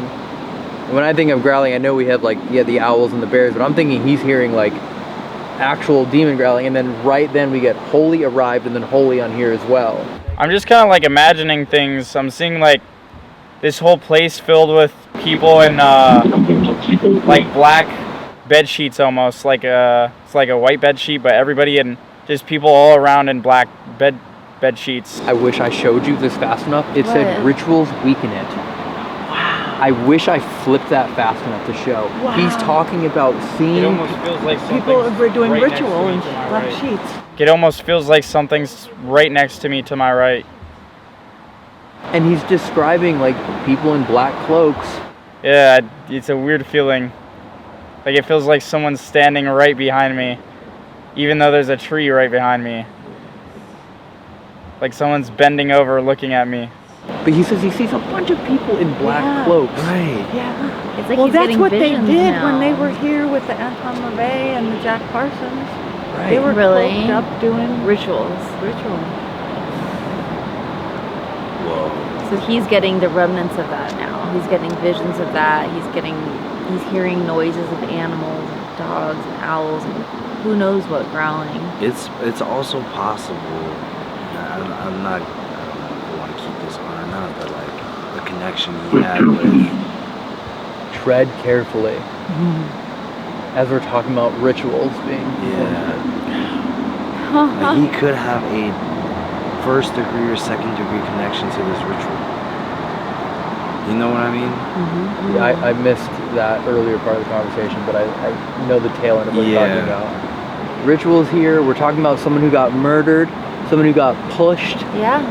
When I think of growling, I know we have like the owls and the bears, but I'm thinking he's hearing like actual demon growling, and then right then we get Holy arrived, and then Holy on here as well. I'm just kind of like imagining things. I'm seeing like this whole place filled with people in like black bed sheets, almost like it's like a white bed sheet, but everybody in just people all around in black bed sheets. I wish I showed you this fast enough. It said rituals weaken it. Wow. I wish I flipped that fast enough to show. Wow. He's talking about seeing. It almost feels like People are doing right ritual in next to me to my black right. sheets. It almost feels like something's right next to me to my right. And he's describing like people in black cloaks. Yeah, it's a weird feeling. Like it feels like someone's standing right behind me, even though there's a tree right behind me. Like someone's bending over looking at me. But he says he sees a bunch of people in black cloaks. Right. Yeah. It's like Well, he's that's getting what they visions did now. when they were here with the Anton LaVey and the Jack Parsons. Right. They were Really? cloaked up doing Rituals. ritual. Whoa. So he's getting the remnants of that now. He's getting visions of that. He's hearing noises of animals, dogs, and owls, and who knows what growling. It's also possible. I don't know if I want to keep this on or not, but like the connection he had with. Tread carefully. As we're talking about rituals being. Yeah. Like he could have a first degree or second degree connection to this ritual. You know what I mean? Yeah, I missed that earlier part of the conversation, but I know the tail end of what you're talking about. Rituals here, we're talking about someone who got murdered, someone who got pushed, Yeah.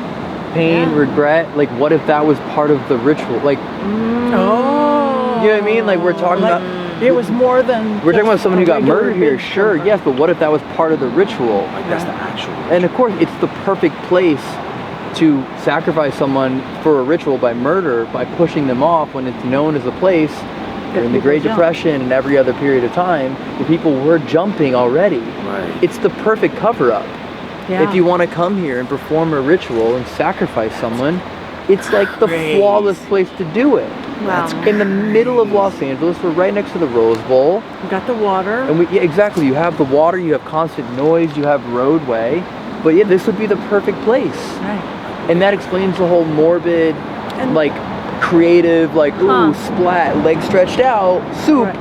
pain, Yeah. regret. Like, what if that was part of the ritual? Like, Oh. you know what I mean? Like, we're talking about. It was more than. We're talking about someone who got regular murdered here, bitch sure, number. yes, but what if that was part of the ritual? Like that's the actual. And of course, it's the perfect place to sacrifice someone for a ritual by murder, by pushing them off when it's known as a place during the Great Depression and every other period of time, the people were jumping already. Right. It's the perfect cover-up. Yeah. If you want to come here and perform a ritual and sacrifice someone, it's like the flawless place to do it. Wow. In the middle of Los Angeles, we're right next to the Rose Bowl. You got the water. And yeah, exactly, you have the water, you have constant noise, you have roadway. But yeah, this would be the perfect place. Right. And that explains the whole morbid, like creative, like ooh, splat, legs stretched out, soup. Right.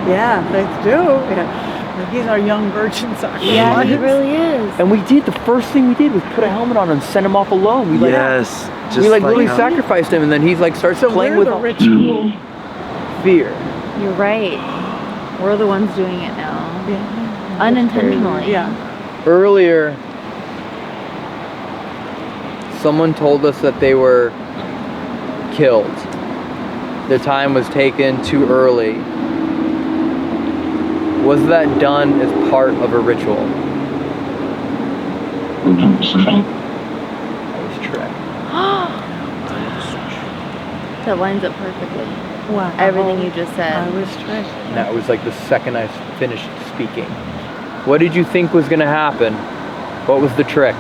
Yeah, they do. Yeah. He's our young virgin sacrifice. Yeah, he really is. And we did, the first thing we did was put a helmet on and send him off alone. We like, Yes. we like literally how- sacrificed him, and then he's like starts So playing we're with the ritual. fear. You're right. We're the ones doing it now. Yeah. Unintentionally. Yeah. Earlier, someone told us that they were killed. Their time was taken too early. Was that done as part of a ritual? That was trick. That lines up perfectly. Wow. Everything you just I said. was tricked. And that was like the second I finished speaking. What did you think was gonna happen? What was the trick?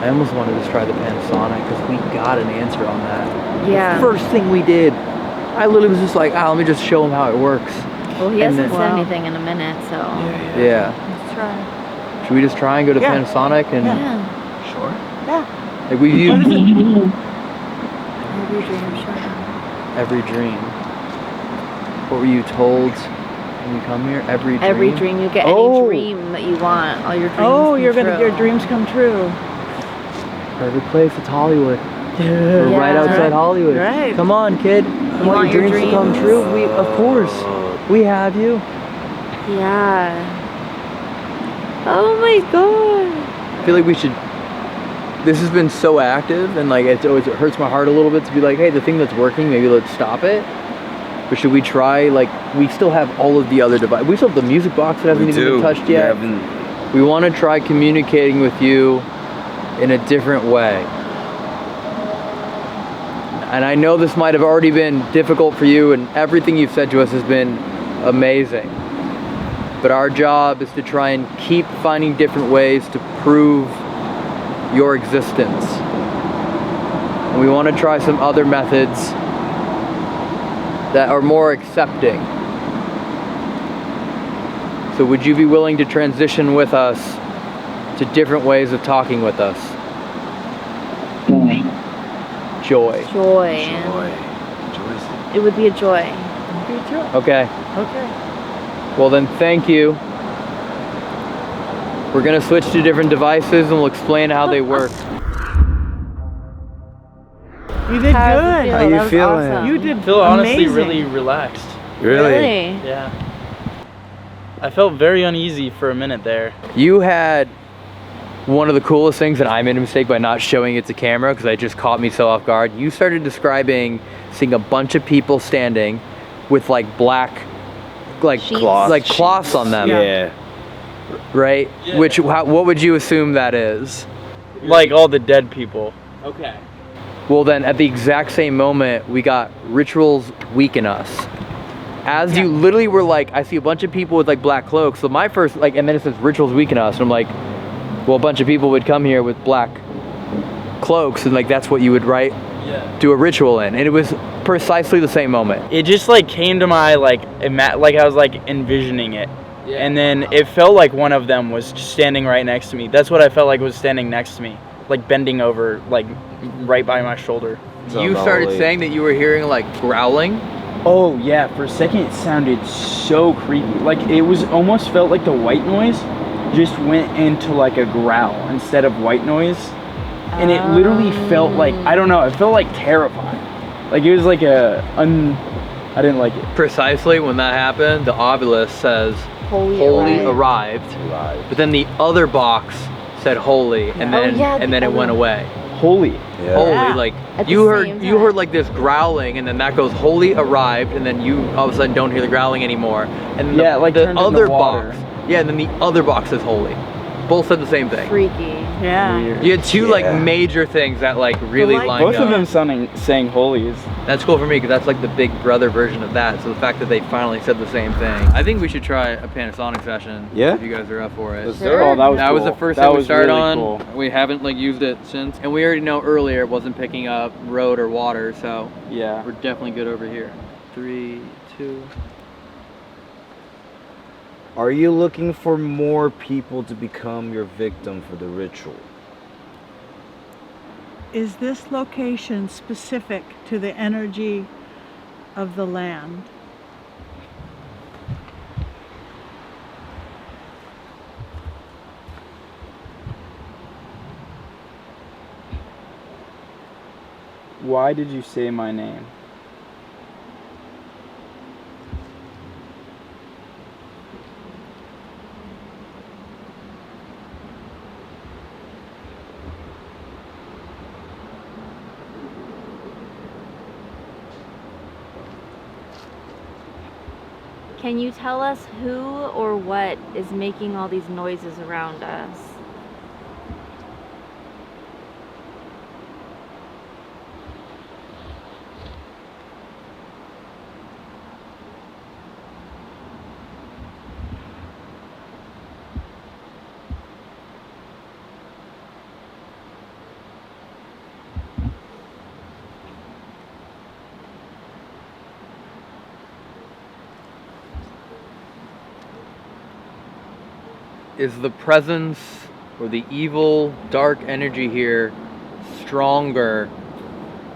I almost wanted to try the Panasonic because we got an answer on that. Yeah. The first thing we did, I literally was just like, let me just show him how it works. Well, he And hasn't then- said anything in a minute, so. Yeah. Let's try. Should we just try and go to Yeah. Panasonic and Yeah. Sure. Yeah. like we use Every dream, sure. every dream. What were you told when you come here? Every dream. Every dream you get, Oh. any dream that you want, all your dreams. Oh, come you're gonna true. your dreams come true. Perfect place. It's Hollywood. We're right Yeah. outside Hollywood. Right. Come on, kid. You want your dreams to come true? Of course. We have you. Yeah. Oh my god. I feel like we should. This has been so active, and like it hurts my heart a little bit to be like, hey, the thing that's working, maybe let's stop it. But should we try? Like, we still have all of the other devices. We still have the music box that hasn't even been touched yet. We want to try communicating with you in a different way. And I know this might have already been difficult for you, and everything you've said to us has been amazing. But our job is to try and keep finding different ways to prove your existence. And we want to try some other methods that are more accepting. So would you be willing to transition with us to different ways of talking with us? Joy. Joy. It would be a joy. Okay. Okay. Well then, thank you. We're gonna switch to different devices and we'll explain how they work. You did How does it good. feel? How you That was feeling? awesome. You did I feel honestly amazing. really relaxed. Really? Yeah. I felt very uneasy for a minute there. You had one of the coolest things, and I made a mistake by not showing it to camera because it just caught me so off guard. You started describing seeing a bunch of people standing with like black, like Sheets. cloths on them, Yeah. right? Yeah. What would you assume that is? Like all the dead people. Okay. Well then, at the exact same moment, we got rituals weaken us. As you literally were like, I see a bunch of people with like black cloaks. So my first, like, and then it says rituals weaken us. And I'm like, well, a bunch of people would come here with black cloaks. And like, that's what you would do a ritual in. And it was precisely the same moment. It just like came to my like I was like envisioning it. And then it felt like one of them was just standing right next to me. That's what I felt like was standing next to me. Like bending over, like right by my shoulder. You started saying that you were hearing like growling. Oh yeah, for a second it sounded so creepy. Like it was almost felt like the white noise just went into like a growl instead of white noise. And it literally felt like, I don't know, it felt like terrifying. Like it was like I didn't like it. Precisely when that happened, the obelisk says, Holy arrived. But then the other box said holy, and then it went away. Holy. Holy, like At the you heard same you time. heard like this growling, and then that goes holy arrived, and then you all of a sudden don't hear the growling anymore. And Yeah, it, like, the turned into other water. box, and then the other box says holy. Both said the same thing. Freaky. Yeah. Weird. You had two like major things that like really light- lined Both up. of them saying holy is That's cool for me because that's like the big brother version of that. So the fact that they finally said the same thing. I think we should try a Panasonic session. Yeah? If you guys are up for it. Let's do Sure. it. Oh, that was That was cool. the first That thing we was started really on. cool. We haven't like used it since, and we already know earlier it wasn't picking up road or water, so Yeah. we're definitely good over here. 3, 2. Are you looking for more people to become your victim for the ritual? Is this location specific to the energy of the land? Why did you say my name? Can you tell us who or what is making all these noises around us? Is the presence or the evil, dark energy here stronger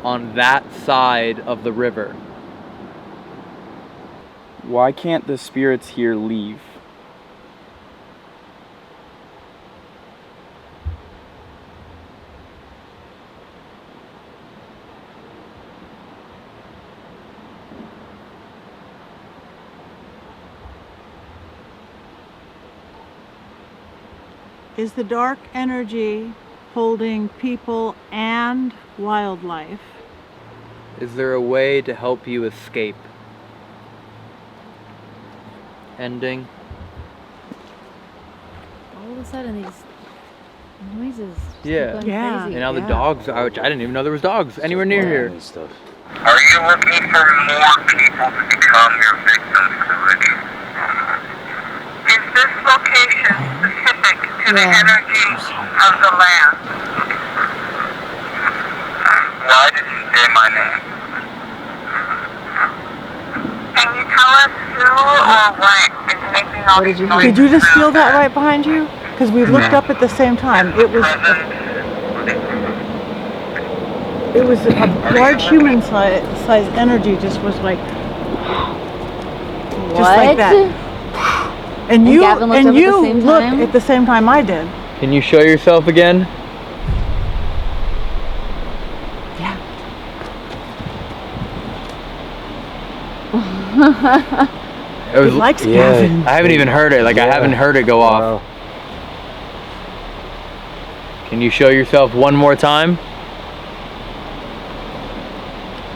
on that side of the river? Why can't the spirits here leave? Is the dark energy holding people and wildlife? Is there a way to help you escape? Ending. All of a sudden, these noises. just Yeah. keep going Yeah. crazy. And now the dogs, I didn't even know there was dogs anywhere near here. And stuff. Are you looking for more people to become your victims to ritual? Is this location specific to the energy of the land? Why did you say my name? Can you tell us who or what is making all these noises? Did you just feel that right behind you? Because we looked up at the same time. It was a large human size energy. Just was like, What? just like that. And you Gavin looked up at the same looked time? at the same time I did. Can you show yourself again? It was, He likes Gavin. I haven't even heard it. Like I haven't heard it go off. Can you show yourself one more time?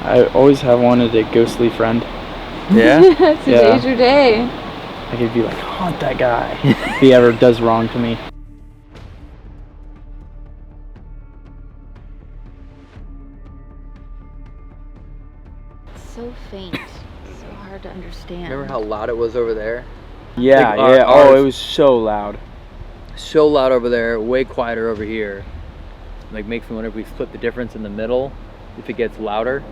I always have wanted a ghostly friend. Yeah? Today's your day. I could be like, haunt that guy if he ever does wrong to me. It's so faint. It's so hard to understand. Remember how loud it was over there? Yeah, Like, yeah. ours- Oh, it was so loud. So loud over there, way quieter over here. Like makes me wonder if we split the difference in the middle, if it gets louder.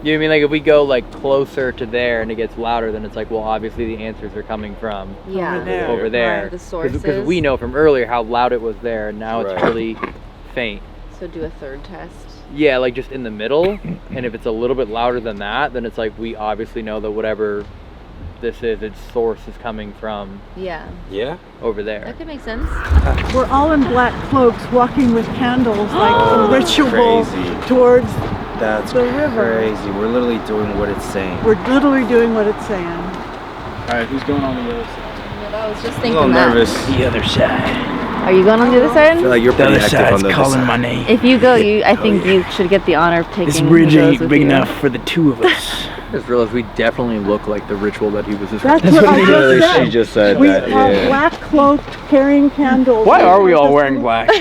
You know what I mean? Like if we go like closer to there and it gets louder, then it's like, well, obviously the answers are coming from Yeah. over there. Right, the sources. Because we know from earlier how loud it was there, and now it's Right. really faint. So do a third test. Yeah, like just in the middle. And if it's a little bit louder than that, then it's like we obviously know that whatever this is, its source is coming from Yeah. Yeah? over there. That could make sense. We're all in black cloaks, walking with candles, like a ritual Crazy. towards. That's The river. crazy. We're literally doing what it's saying. We're literally doing what it's saying. All right, who's going on the other side? I was just I'm a thinking little that. nervous. The other side. Are you going on the other I feel side? like you're pretty active on the other side. my name. If you go, I think you should get the honor of taking. This bridge who goes ain't with big you. enough for the two of us. I just realized we definitely look like the ritual that he was That's describing. what I Literally, just said. she just said We that. have Yeah. black cloaks, carrying candles. Why are we all wearing black? What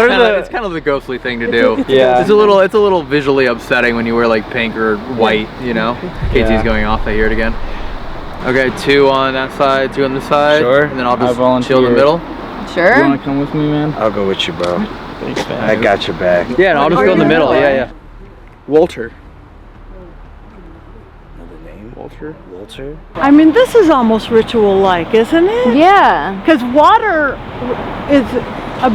are It's the? kind of the ghostly thing to do. Yeah. It's a little visually upsetting when you wear like pink or white, you know? KT's Yeah. going off, I hear it again. Okay, 2 on that side, 2 on this side. Sure. And then I'll I just volunteer. chill in the middle. Sure. You want to come with me, man? I'll go with you, bro. Thanks, man. I got your back. Yeah, and I'll just Are go in the you middle. really? Yeah. Walter. Another name? Walter. Walter? I mean, this is almost ritual-like, isn't it? Yeah. Because water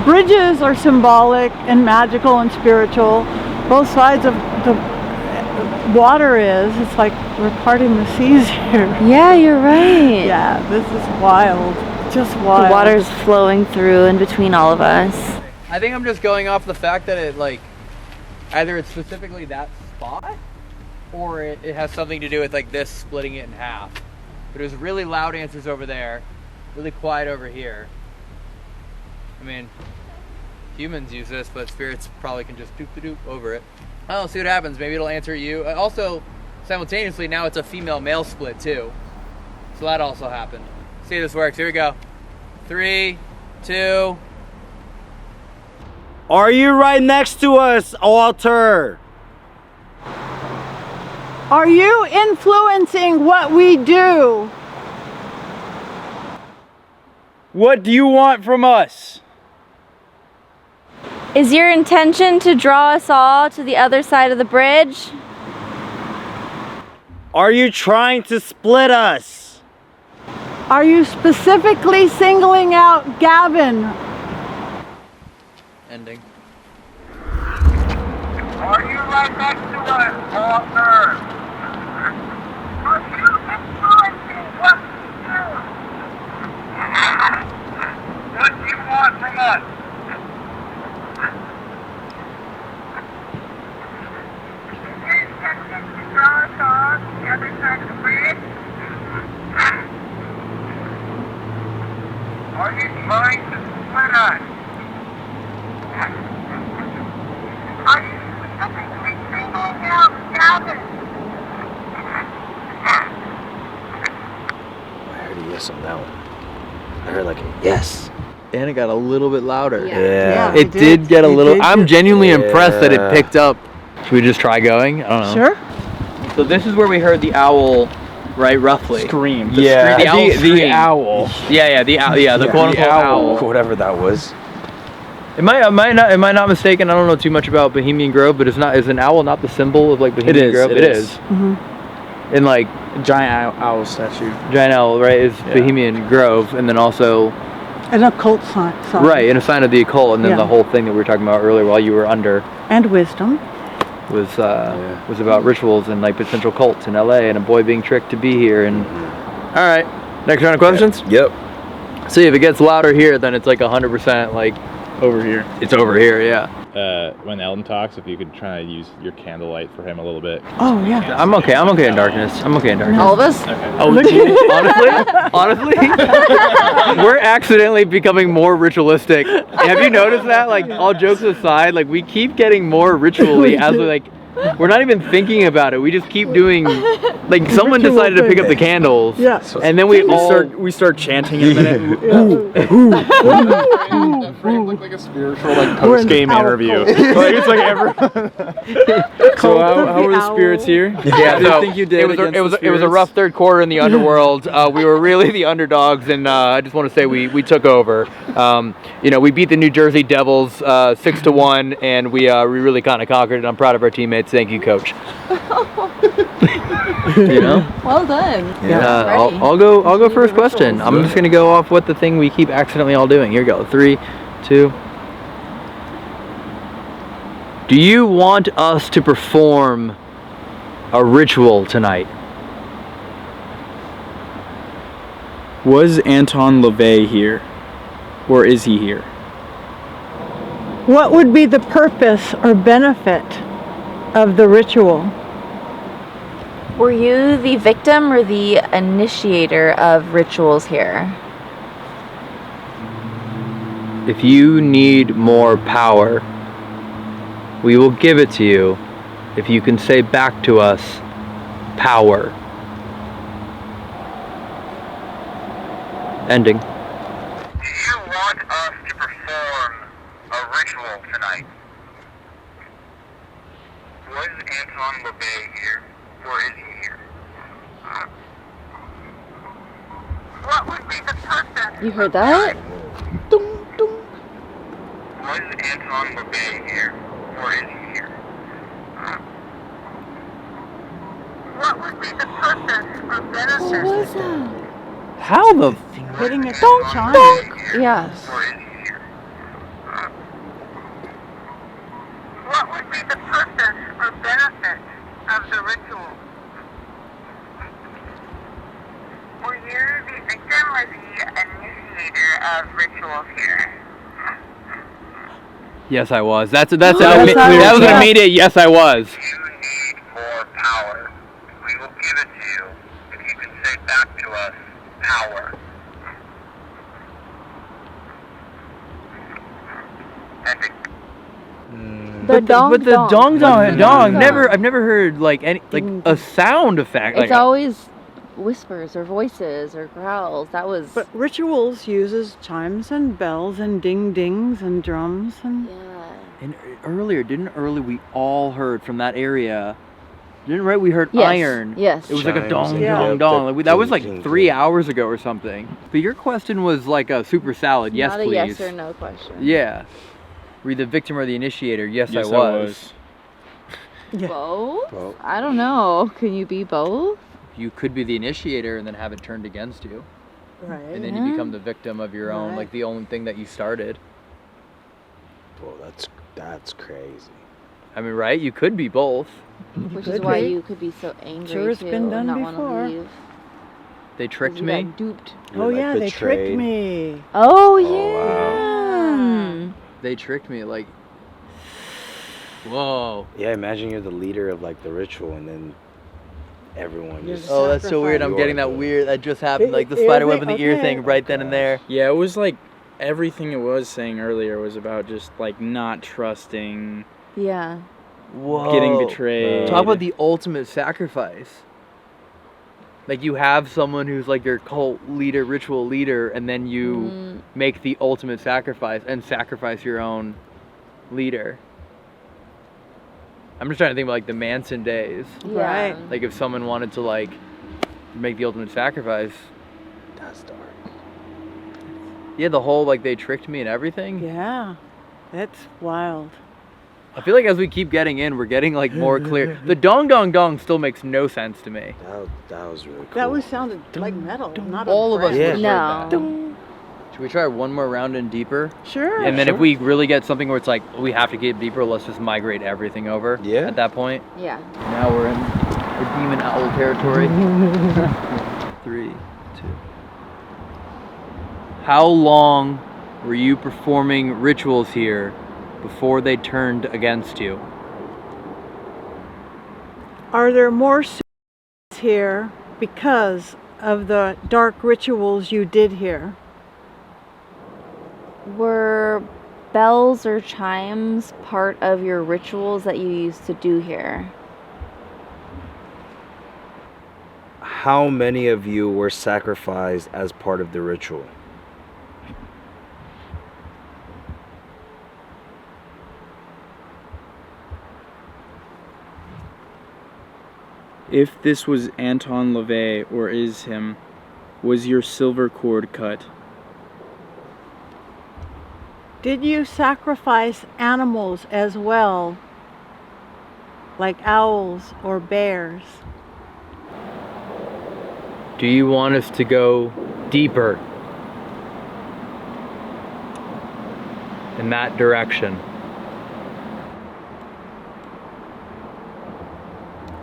bridges are symbolic and magical and spiritual. Both sides of the water is. It's like we're parting the seas here. Yeah, you're right. Yeah, this is wild. Just wild. The water's flowing through in between all of us. I think I'm just going off the fact that it like either it's specifically that spot or it has something to do with like this splitting it in half. But it was really loud answers over there, really quiet over here. I mean, humans use this, but spirits probably can just doop-a-doop over it. I'll see what happens. Maybe it'll answer you. Also, simultaneously, now it's a female-male split too. So that also happened. See if this works. Here we go. 3, 2. Are you right next to us, Walter? Are you influencing what we do? What do you want from us? Is your intention to draw us all to the other side of the bridge? Are you trying to split us? Are you specifically singling out Gavin? Ending. Are you right next to us, Walter? Are you influencing what we do? What do you want from us? Your intention to draw us all to the other side of the bridge? Are you trying to Why not? Are you specifically singling out Gavin? I heard a yes on that one. I heard like a yes. And it got a little bit louder. Yeah. It did get a little. I'm genuinely impressed that it Yeah. picked up. Should we just try going? I don't know. Sure. So this is where we heard the owl, right? Roughly. Scream. Yeah. The owl The scream. owl. Yeah, the owl. Yeah, the quote unquote owl. Whatever that was. Am I not mistaken? I don't know too much about Bohemian Grove, but is an owl not the symbol of like Bohemian is, Grove? it is. Mm-hmm. And like Giant owl statue. giant owl, right? Is Yeah. Bohemian Grove, and then also An occult sign. right, and a sign of the occult, and then Yeah. the whole thing that we were talking about earlier while you were under And wisdom. was about rituals and like potential cults in LA and a boy being tricked to be here. And all right, next round of questions. Yep. See if it gets louder here, then it's like 100% like Over here. it's over here. Yeah. When Elton talks, if you could try to use your candlelight for him a little bit. Oh, yeah. I'm okay. I'm okay in darkness. I'm okay in darkness. All of us? Honestly, we're accidentally becoming more ritualistic. Have you noticed that? Like, all jokes aside, like we keep getting more ritually as we like. We're not even thinking about it. We just keep doing. Like someone Ritual decided to pick up the thing. candles. Yeah. And then we all. We start chanting in a minute. That frame looked like a spiritual like post-game We're an owl interview. cult. Like, it's like everyone. So how were the spirits here? Yeah, How do you so think you did it was against it was the it was a spirits? rough third quarter in the underworld. We were really the underdogs, and I just want to say we took over. We beat the New Jersey Devils 6-1, and we really kind of conquered it. I'm proud of our teammates. Thank you, Coach. Well done. I'll go first question. I'm just gonna go off what the thing we keep accidentally all doing. Here we go. 3, 2. Do you want us to perform a ritual tonight? Was Anton LaVey here? Or is he here? What would be the purpose or benefit of the ritual? Were you the victim or the initiator of rituals here? If you need more power, we will give it to you if you can say back to us, power. Ending. Do you want us to perform a ritual tonight? Was Anton LaVey here? Or is he here? What would be the purpose? You heard that? Was Anton LaVey here? Or is he here? What would be the purpose or benefit? How the Hitting a chime. Yes. Or is he here? What would be the purpose or benefit of the ritual? Were you the victim or the initiator of rituals here? Yes, I was. That was was. an immediate yes, I was. You need more power. We will give it to you if you can say back to us, power. Ending. The dong But the dong. dong. I've never heard like any like a sound effect. It's Like always whispers or voices or growls. That was. But rituals uses chimes and bells and ding dings and drums and Yeah. and earlier we all heard from that area. Didn't we heard Yes, iron. yes. It was like a Chimes dong and- dong Yeah. dong. Like, that was like Ding, ding, 3 ding. hours ago or something. But your question was like a super salad. Yes, Not please. a yes or no question. Yeah. Were you the victim or the initiator? Yes, Yes, I was. Both? Both. I don't know. Can you be both? You could be the initiator and then have it turned against you. right. And then you become the victim of your own, Right. like the only thing that you started. Whoa, that's crazy. I mean, right? You could be both. Which is Could why be. you could be so angry Sure, it's too been done and not want before. to leave. They 'Cause tricked you me. got duped. You're, Oh like, yeah, they tricked betrayed. me. Oh, wow. yeah. They tricked me. Like, whoa. Yeah, imagine you're the leader of like the ritual, and then everyone You're just. the Oh, that's so weird. I'm You getting are that the- weird. That just happened. Like the Ear spider web thing? in the ear Okay. thing right then and there. Yeah, it was like everything it was saying earlier was about just like not trusting, Yeah. Whoa. getting betrayed. Talk about the ultimate sacrifice. Like you have someone who's like your cult leader, ritual leader, and then you make the ultimate sacrifice and sacrifice your own leader. I'm just trying to think about like the Manson days. Right. Like if someone wanted to like make the ultimate sacrifice. That's dark. Yeah, the whole like they tricked me and everything. Yeah. That's wild. I feel like as we keep getting in, we're getting like more clear. The dong dong dong still makes no sense to me. That was really cool. That was sounded like metal, not All of us brass. would have heard that. Should we try one more round in deeper? Sure. And then if we really get something where it's like we have to get deeper, let's just migrate everything over. Yeah. At that point. Yeah. Now we're in the demon owl territory. 3, 2. How long were you performing rituals here before they turned against you? Are there more suits here because of the dark rituals you did here? Were bells or chimes part of your rituals that you used to do here? How many of you were sacrificed as part of the ritual? If this was Anton LaVey, or is him, was your silver cord cut? Did you sacrifice animals as well, like owls or bears? Do you want us to go deeper in that direction?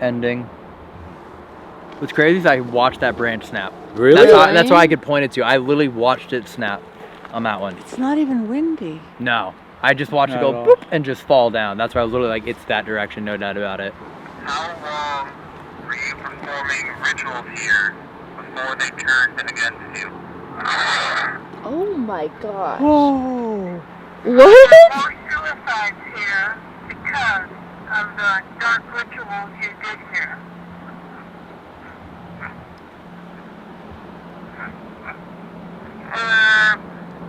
Ending. What's crazy is I watched that branch snap. Really? That's why I could point it to. I literally watched it snap on that one. It's not even windy. No. I just watched it Not go at all. boop and just fall down. That's why I was literally like, it's that direction, no doubt about it. How long were you performing rituals here before they turned against you? Oh my gosh. Oh. What? More suicides here because of the dark rituals you did here.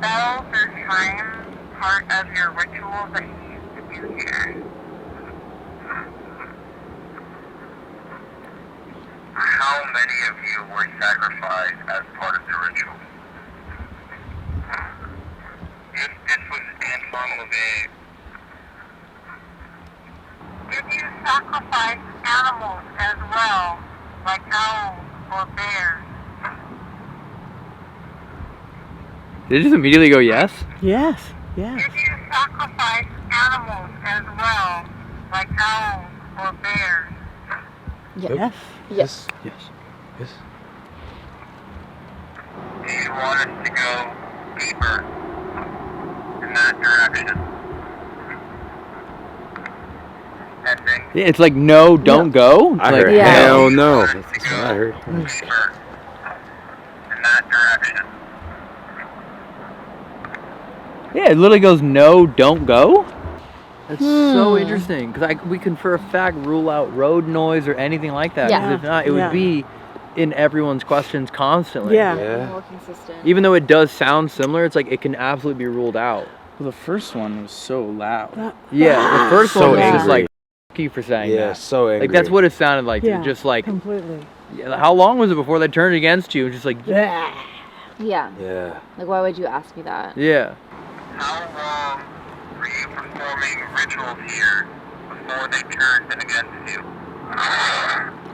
Bells or chimes part of your rituals that you used to do here? How many of you were sacrificed as part of the ritual? If this was Anton LaVey, did you sacrifice animals as well, like owls or bears? Did it just immediately go yes? Yes, yes. Did you sacrifice animals as well, like owls or bears? Yes. Yes. Yes. Yes. Do you want us to go deeper in that direction? Ending. Yeah, it's like no, don't go. It's I like, heard Yeah. hell no. Want us to That's go what I heard. deeper in that direction. Yeah, it literally goes no, don't go. That's so interesting because we can for a fact rule out road noise or anything like that. 'Cause Yeah. if not, it Yeah. would be in everyone's questions constantly. Yeah. Yeah. More consistent. Even though it does sound similar, it's like it can absolutely be ruled out. Well, the first one was so loud. Yeah, the first So one was just angry. like "F you for saying Yeah, that." so angry. Like that's what it sounded like. Yeah. Just like, Completely. yeah, how long was it before they turned against you? Just like, yeah, Yeah. Yeah. Like, why would you ask me that? yeah. How long were you performing rituals here before they turned against you?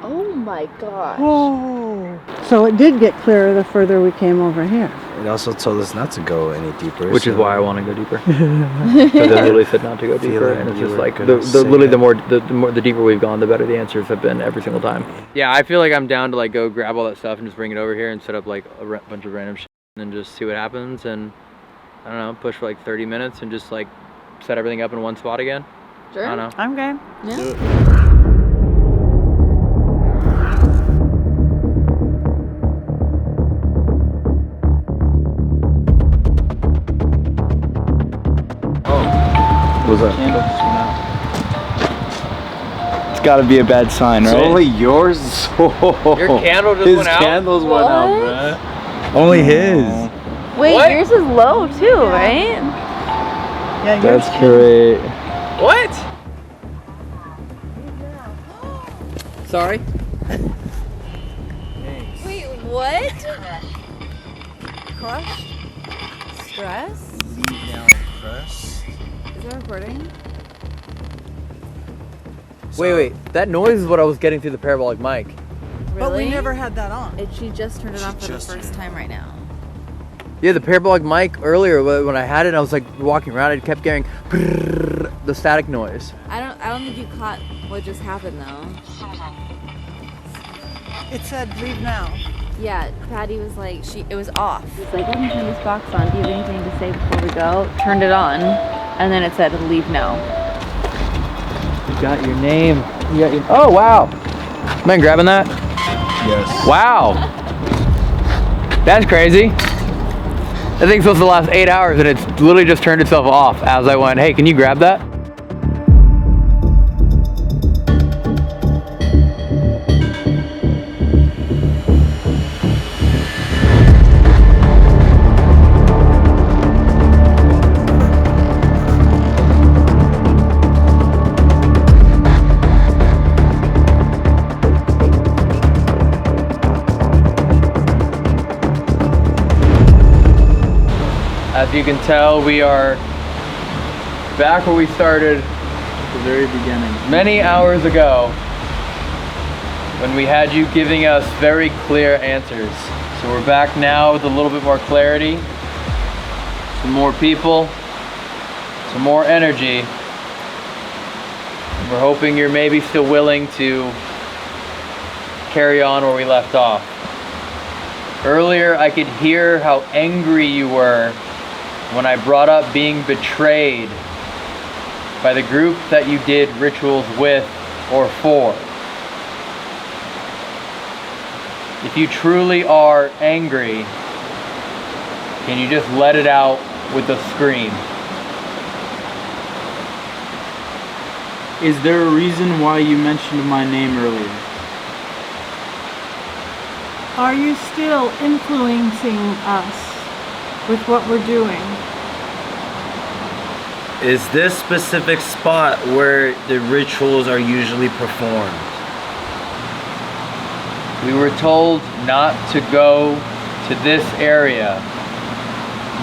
Oh my gosh. Oh. So it did get clearer the further we came over here. It also told us not to go any deeper. Which is so- why I want to go deeper. Because it literally said not to go Feel deeper, like and it's you just were like gonna say literally that. the deeper we've gone, the better the answers have been every single time. Yeah, I feel like I'm down to like go grab all that stuff and just bring it over here and set up like a bunch of random shit and just see what happens and I don't know, push for like 30 minutes and just like set everything up in one spot again. Sure. I don't know. I'm game. Yeah. What's that? Candle just went out. It's got to be a bad sign, right? It's only yours. Your candle just His went out? candles went What? out, bruh. Only his. Wait, What? yours is low too, right? Yeah, That's great. What? Sorry? Wait, what? Crushed? Stress? Is that recording? Wait. That noise is what I was getting through the parabolic mic. Really? But we never had that on. She just turned it on for the first time right now. Yeah, the parabolic mic earlier when I had it, I was like walking around, I kept getting the static noise. I don't think you caught what just happened though. It said leave now. Yeah, Patty was like, it was off. It's like, let me turn this box on. Do you have anything to say before we go? Turned it on, and then it said leave now. You got your name. Oh, wow. Man, grabbing that? Yes. Wow. That's crazy. That thing's supposed to last 8 hours and it's literally just turned itself off as I went, hey, can you grab that? As you can tell, we are back where we started The very beginning. many hours ago when we had you giving us very clear answers. So we're back now with a little bit more clarity, some more people, some more energy. We're hoping you're maybe still willing to carry on where we left off. Earlier, I could hear how angry you were when I brought up being betrayed by the group that you did rituals with or for. If you truly are angry, can you just let it out with a scream? Is there a reason why you mentioned my name earlier? Are you still influencing us with what we're doing? Is this specific spot where the rituals are usually performed? We were told not to go to this area.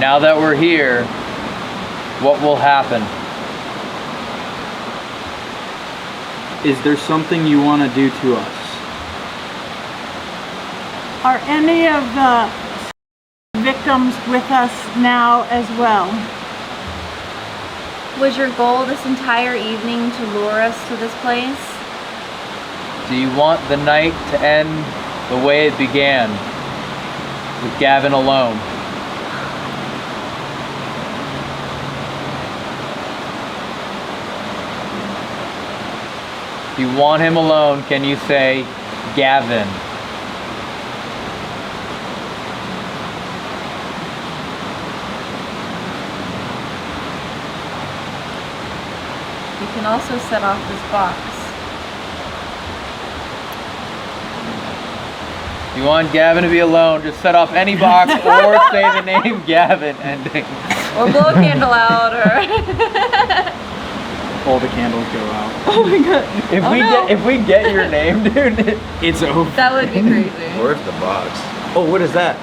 Now that we're here, what will happen? Is there something you want to do to us? Are any of the victims with us now as well? Was your goal this entire evening to lure us to this place? Do you want the night to end the way it began, with Gavin alone? If you want him alone, can you say, Gavin? You can also set off this box. If you want Gavin to be alone, just set off any box or say the name Gavin ending. Or blow a candle out, or... All the candles go out. Oh my god. If we get your name, dude, It's over. That would be crazy. Or if the box. Oh, what is that?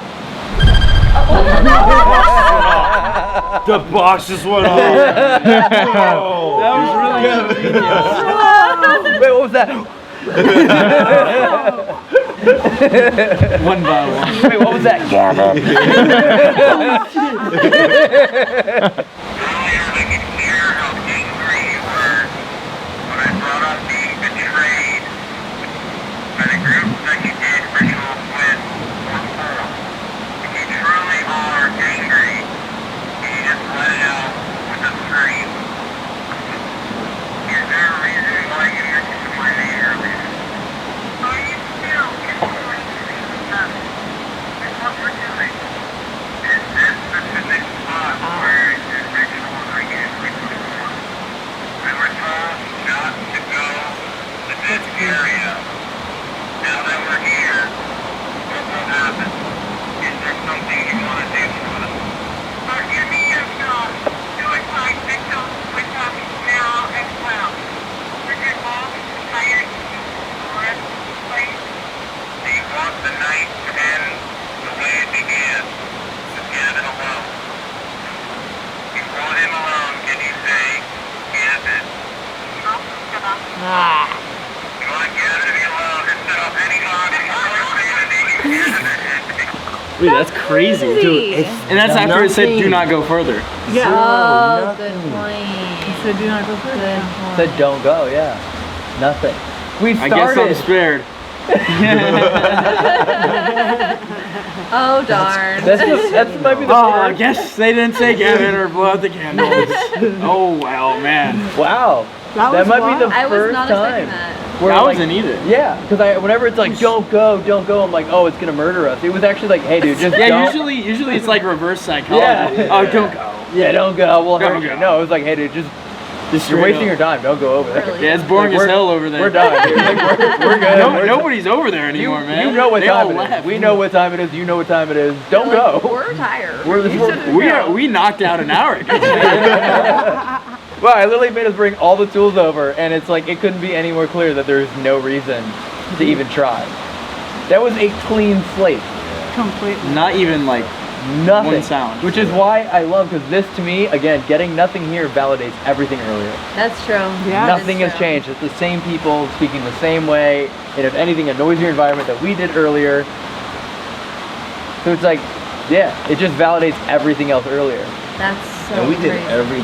The box just went off. That was really ingenious. Wait, what was that? One by one. Wait, what was that? Gavin. Earlier, I could hear how angry you were when I brought up being betrayed by the group that you did rituals with or for. If you truly are angry, can you just let it out with a scream? Is there a reason why you mentioned my name earlier? Are you still influencing us with what we're doing? Is this specific spot where the Wait, that's crazy. Crazy. And that's after it said do not go further. Yeah. Oh, good point. He said do not go further. Good point. Said don't go, yeah. Nothing. We I guess I'm started. spared. Oh darn. That might be the I first. guess they didn't say Gavin or blow out the candles. Oh well, man. Wow. That That was might wild. be the I was first not time. expecting that. where, I like, wasn't either. Yeah, because whenever it's like don't go, I'm like, oh, it's gonna murder us. It was actually like, hey, dude, just Yeah, don't. usually it's like reverse psychology. Yeah. Oh, don't go. Yeah, don't go. We'll Don't hurt you. go. No, it was like, hey, dude, just you're straight wasting up. your time. Don't go over there. Really? Yeah, it's boring Like, as hell over there. We're done. Dude. Like, we're good. No, We're- nobody's over there anymore, man. You know what They time all it is. left. We know what time it is. You know what time it is. Don't Like, go. We're tired. We knocked out an hour ago. Well, I literally made us bring all the tools over, and it's like it couldn't be any more clear that there's no reason to even try. That was a clean slate. Completely. Not even like Nothing. one sound. Which is why I love, because this to me, again, getting nothing here validates everything earlier. That's true. Yeah. Nothing has changed. It's the same people speaking the same way, and if anything, a noisier environment that we did earlier. So it's like, yeah, it just validates everything else earlier. That's so And we did crazy. every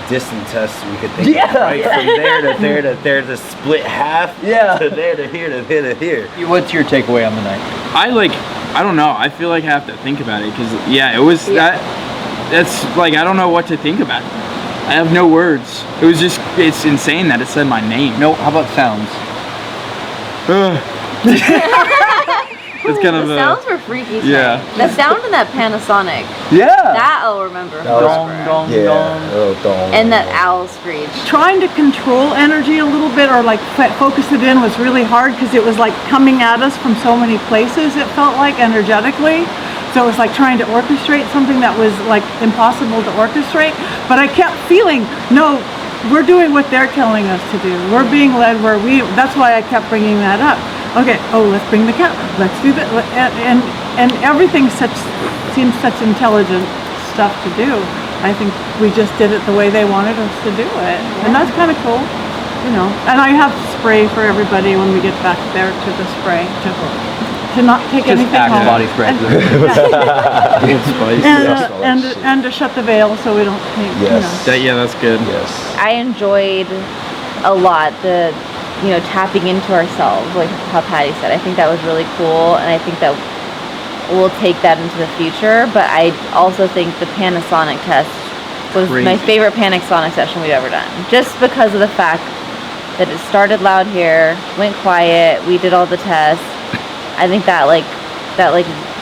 distant test we could think Yeah. of, right? From there to there to there to split half. Yeah. To there to here to here to here. What's your takeaway on the night? I don't know. I feel like I have to think about it because it was that's like I don't know what to think about. I have no words. It's insane that it said my name. No, how about sounds? It's kind of The sounds were freaky. yeah. The sound in that Panasonic. Yeah. That I'll remember. That was- Dong, dong, Yeah. dong. Oh, don't. And that owl screech. Trying to control energy a little bit or like focus it in was really hard because it was like coming at us from so many places, it felt like energetically. So it was like trying to orchestrate something that was like impossible to orchestrate. But I kept feeling, no, we're doing what they're telling us to do. We're being led where that's why I kept bringing that up. Okay, let's bring the cat, let's do that. And everything seems such intelligent stuff to do. I think we just did it the way they wanted us to do it. And that's kind of cool, you know. And I have spray for everybody when we get back there to the spray to not take Just anything Axe home. body spray. And to shut the veil so we don't take, Yes. That's good. Yes. I enjoyed a lot the tapping into ourselves, like how Patty said. I think that was really cool, and I think that we'll take that into the future. But I also think the Panasonic test was my favorite Panasonic session we've ever done, just because of the fact that it started loud here, went quiet, we did all the tests. I think that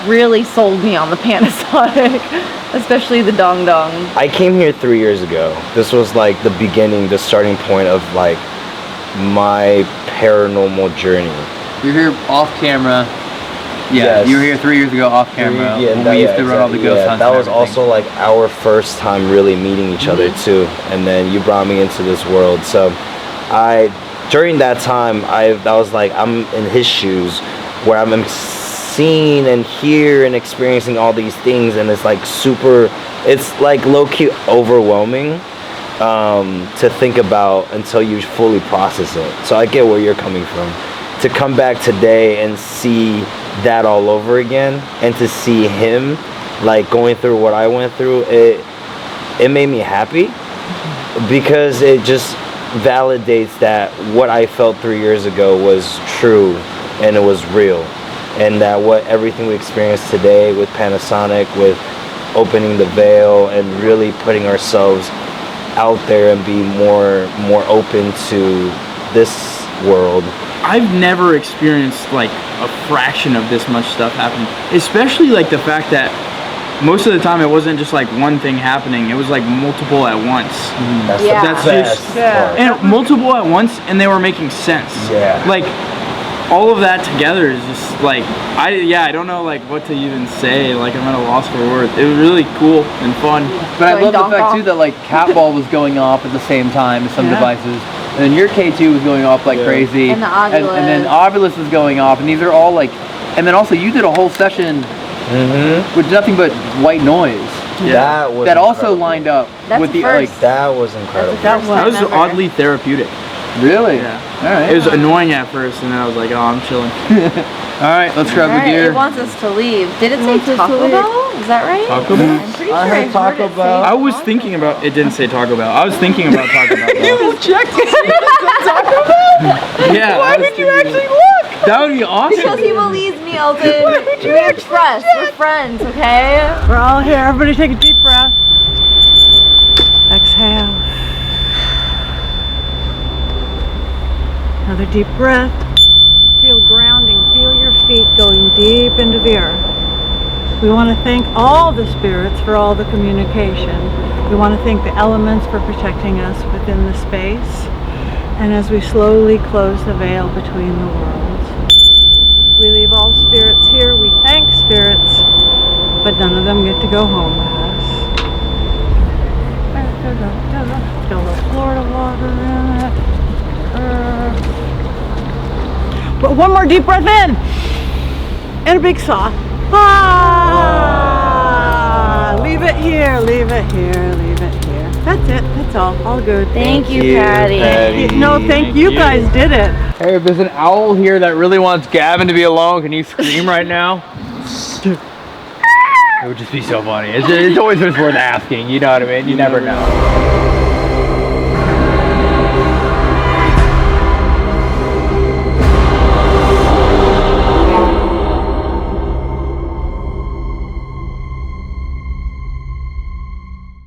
really sold me on the Panasonic, especially the dong dong. I came here 3 years ago. This was like the beginning, the starting point of like my paranormal journey. You're here off camera. Yeah, Yes. you were here 3 years ago off camera. when we used to run all the ghost hunts. That and was everything. also like our first time really meeting each other too. And then you brought me into this world. So during that time, that was like, I'm in his shoes where I'm seeing and hear and experiencing all these things. And it's like it's like low-key overwhelming to think about until you fully process it. So I get where you're coming from. To come back today and see that all over again, and to see him like going through what I went through, it made me happy because it just validates that what I felt 3 years ago was true and it was real, and that everything we experienced today with Panasonic, with opening the veil and really putting ourselves out there and be more open to this world. I've never experienced like a fraction of this much stuff happening, especially like the fact that most of the time it wasn't just like one thing happening, it was like multiple at once. That's Yeah. the That's best just part. and multiple at once, and they were making sense. Yeah. Like all of that together is just like I don't know like what to even say. Like I'm at a loss for words. It was really cool and fun. But I Going love the donk fact donk. too that like cat ball was going off at the same time as some Yeah. devices, and then your K2 was going off like crazy, And the Ovilus. and then Ovilus was going off, and these are all like, and then also you did a whole session with nothing but white noise That was that also incredible. lined up That's with the the first. like. That was incredible. That That was Remember. oddly therapeutic. Really? Yeah. All right. It was annoying at first, and then I was like, oh, I'm chilling. All right, let's grab the Alright, gear. it wants us to leave. Did it say wants us to Taco leave. Bell? Is that right? Taco Bell? I'm pretty sure I heard Taco it say Bell. I was thinking about. It didn't say Taco Bell. I was thinking about Taco Bell. though. Yeah. Why did you actually look? That would be awesome. Because he believes me, Elton. We're friends. We're friends, okay? We're all here. Everybody take a deep breath. Exhale. Another deep breath. Feel grounding. Feel your feet going deep into the earth. We want to thank all the spirits for all the communication. We want to thank the elements for protecting us within the space. And as we slowly close the veil between the worlds, we leave all spirits here. We thank spirits, but none of them get to go home with us. Got a little Florida water in it. But one more deep breath in. And a big sigh. Ah! Leave it here, leave it here, leave it here. That's it. That's all good. Thank you, Patty. No, thank you guys did it. Hey, if there's an owl here that really wants Gavin to be alone, can you scream right now? It would just be so funny. It's always just worth asking, you know what I mean? You never know.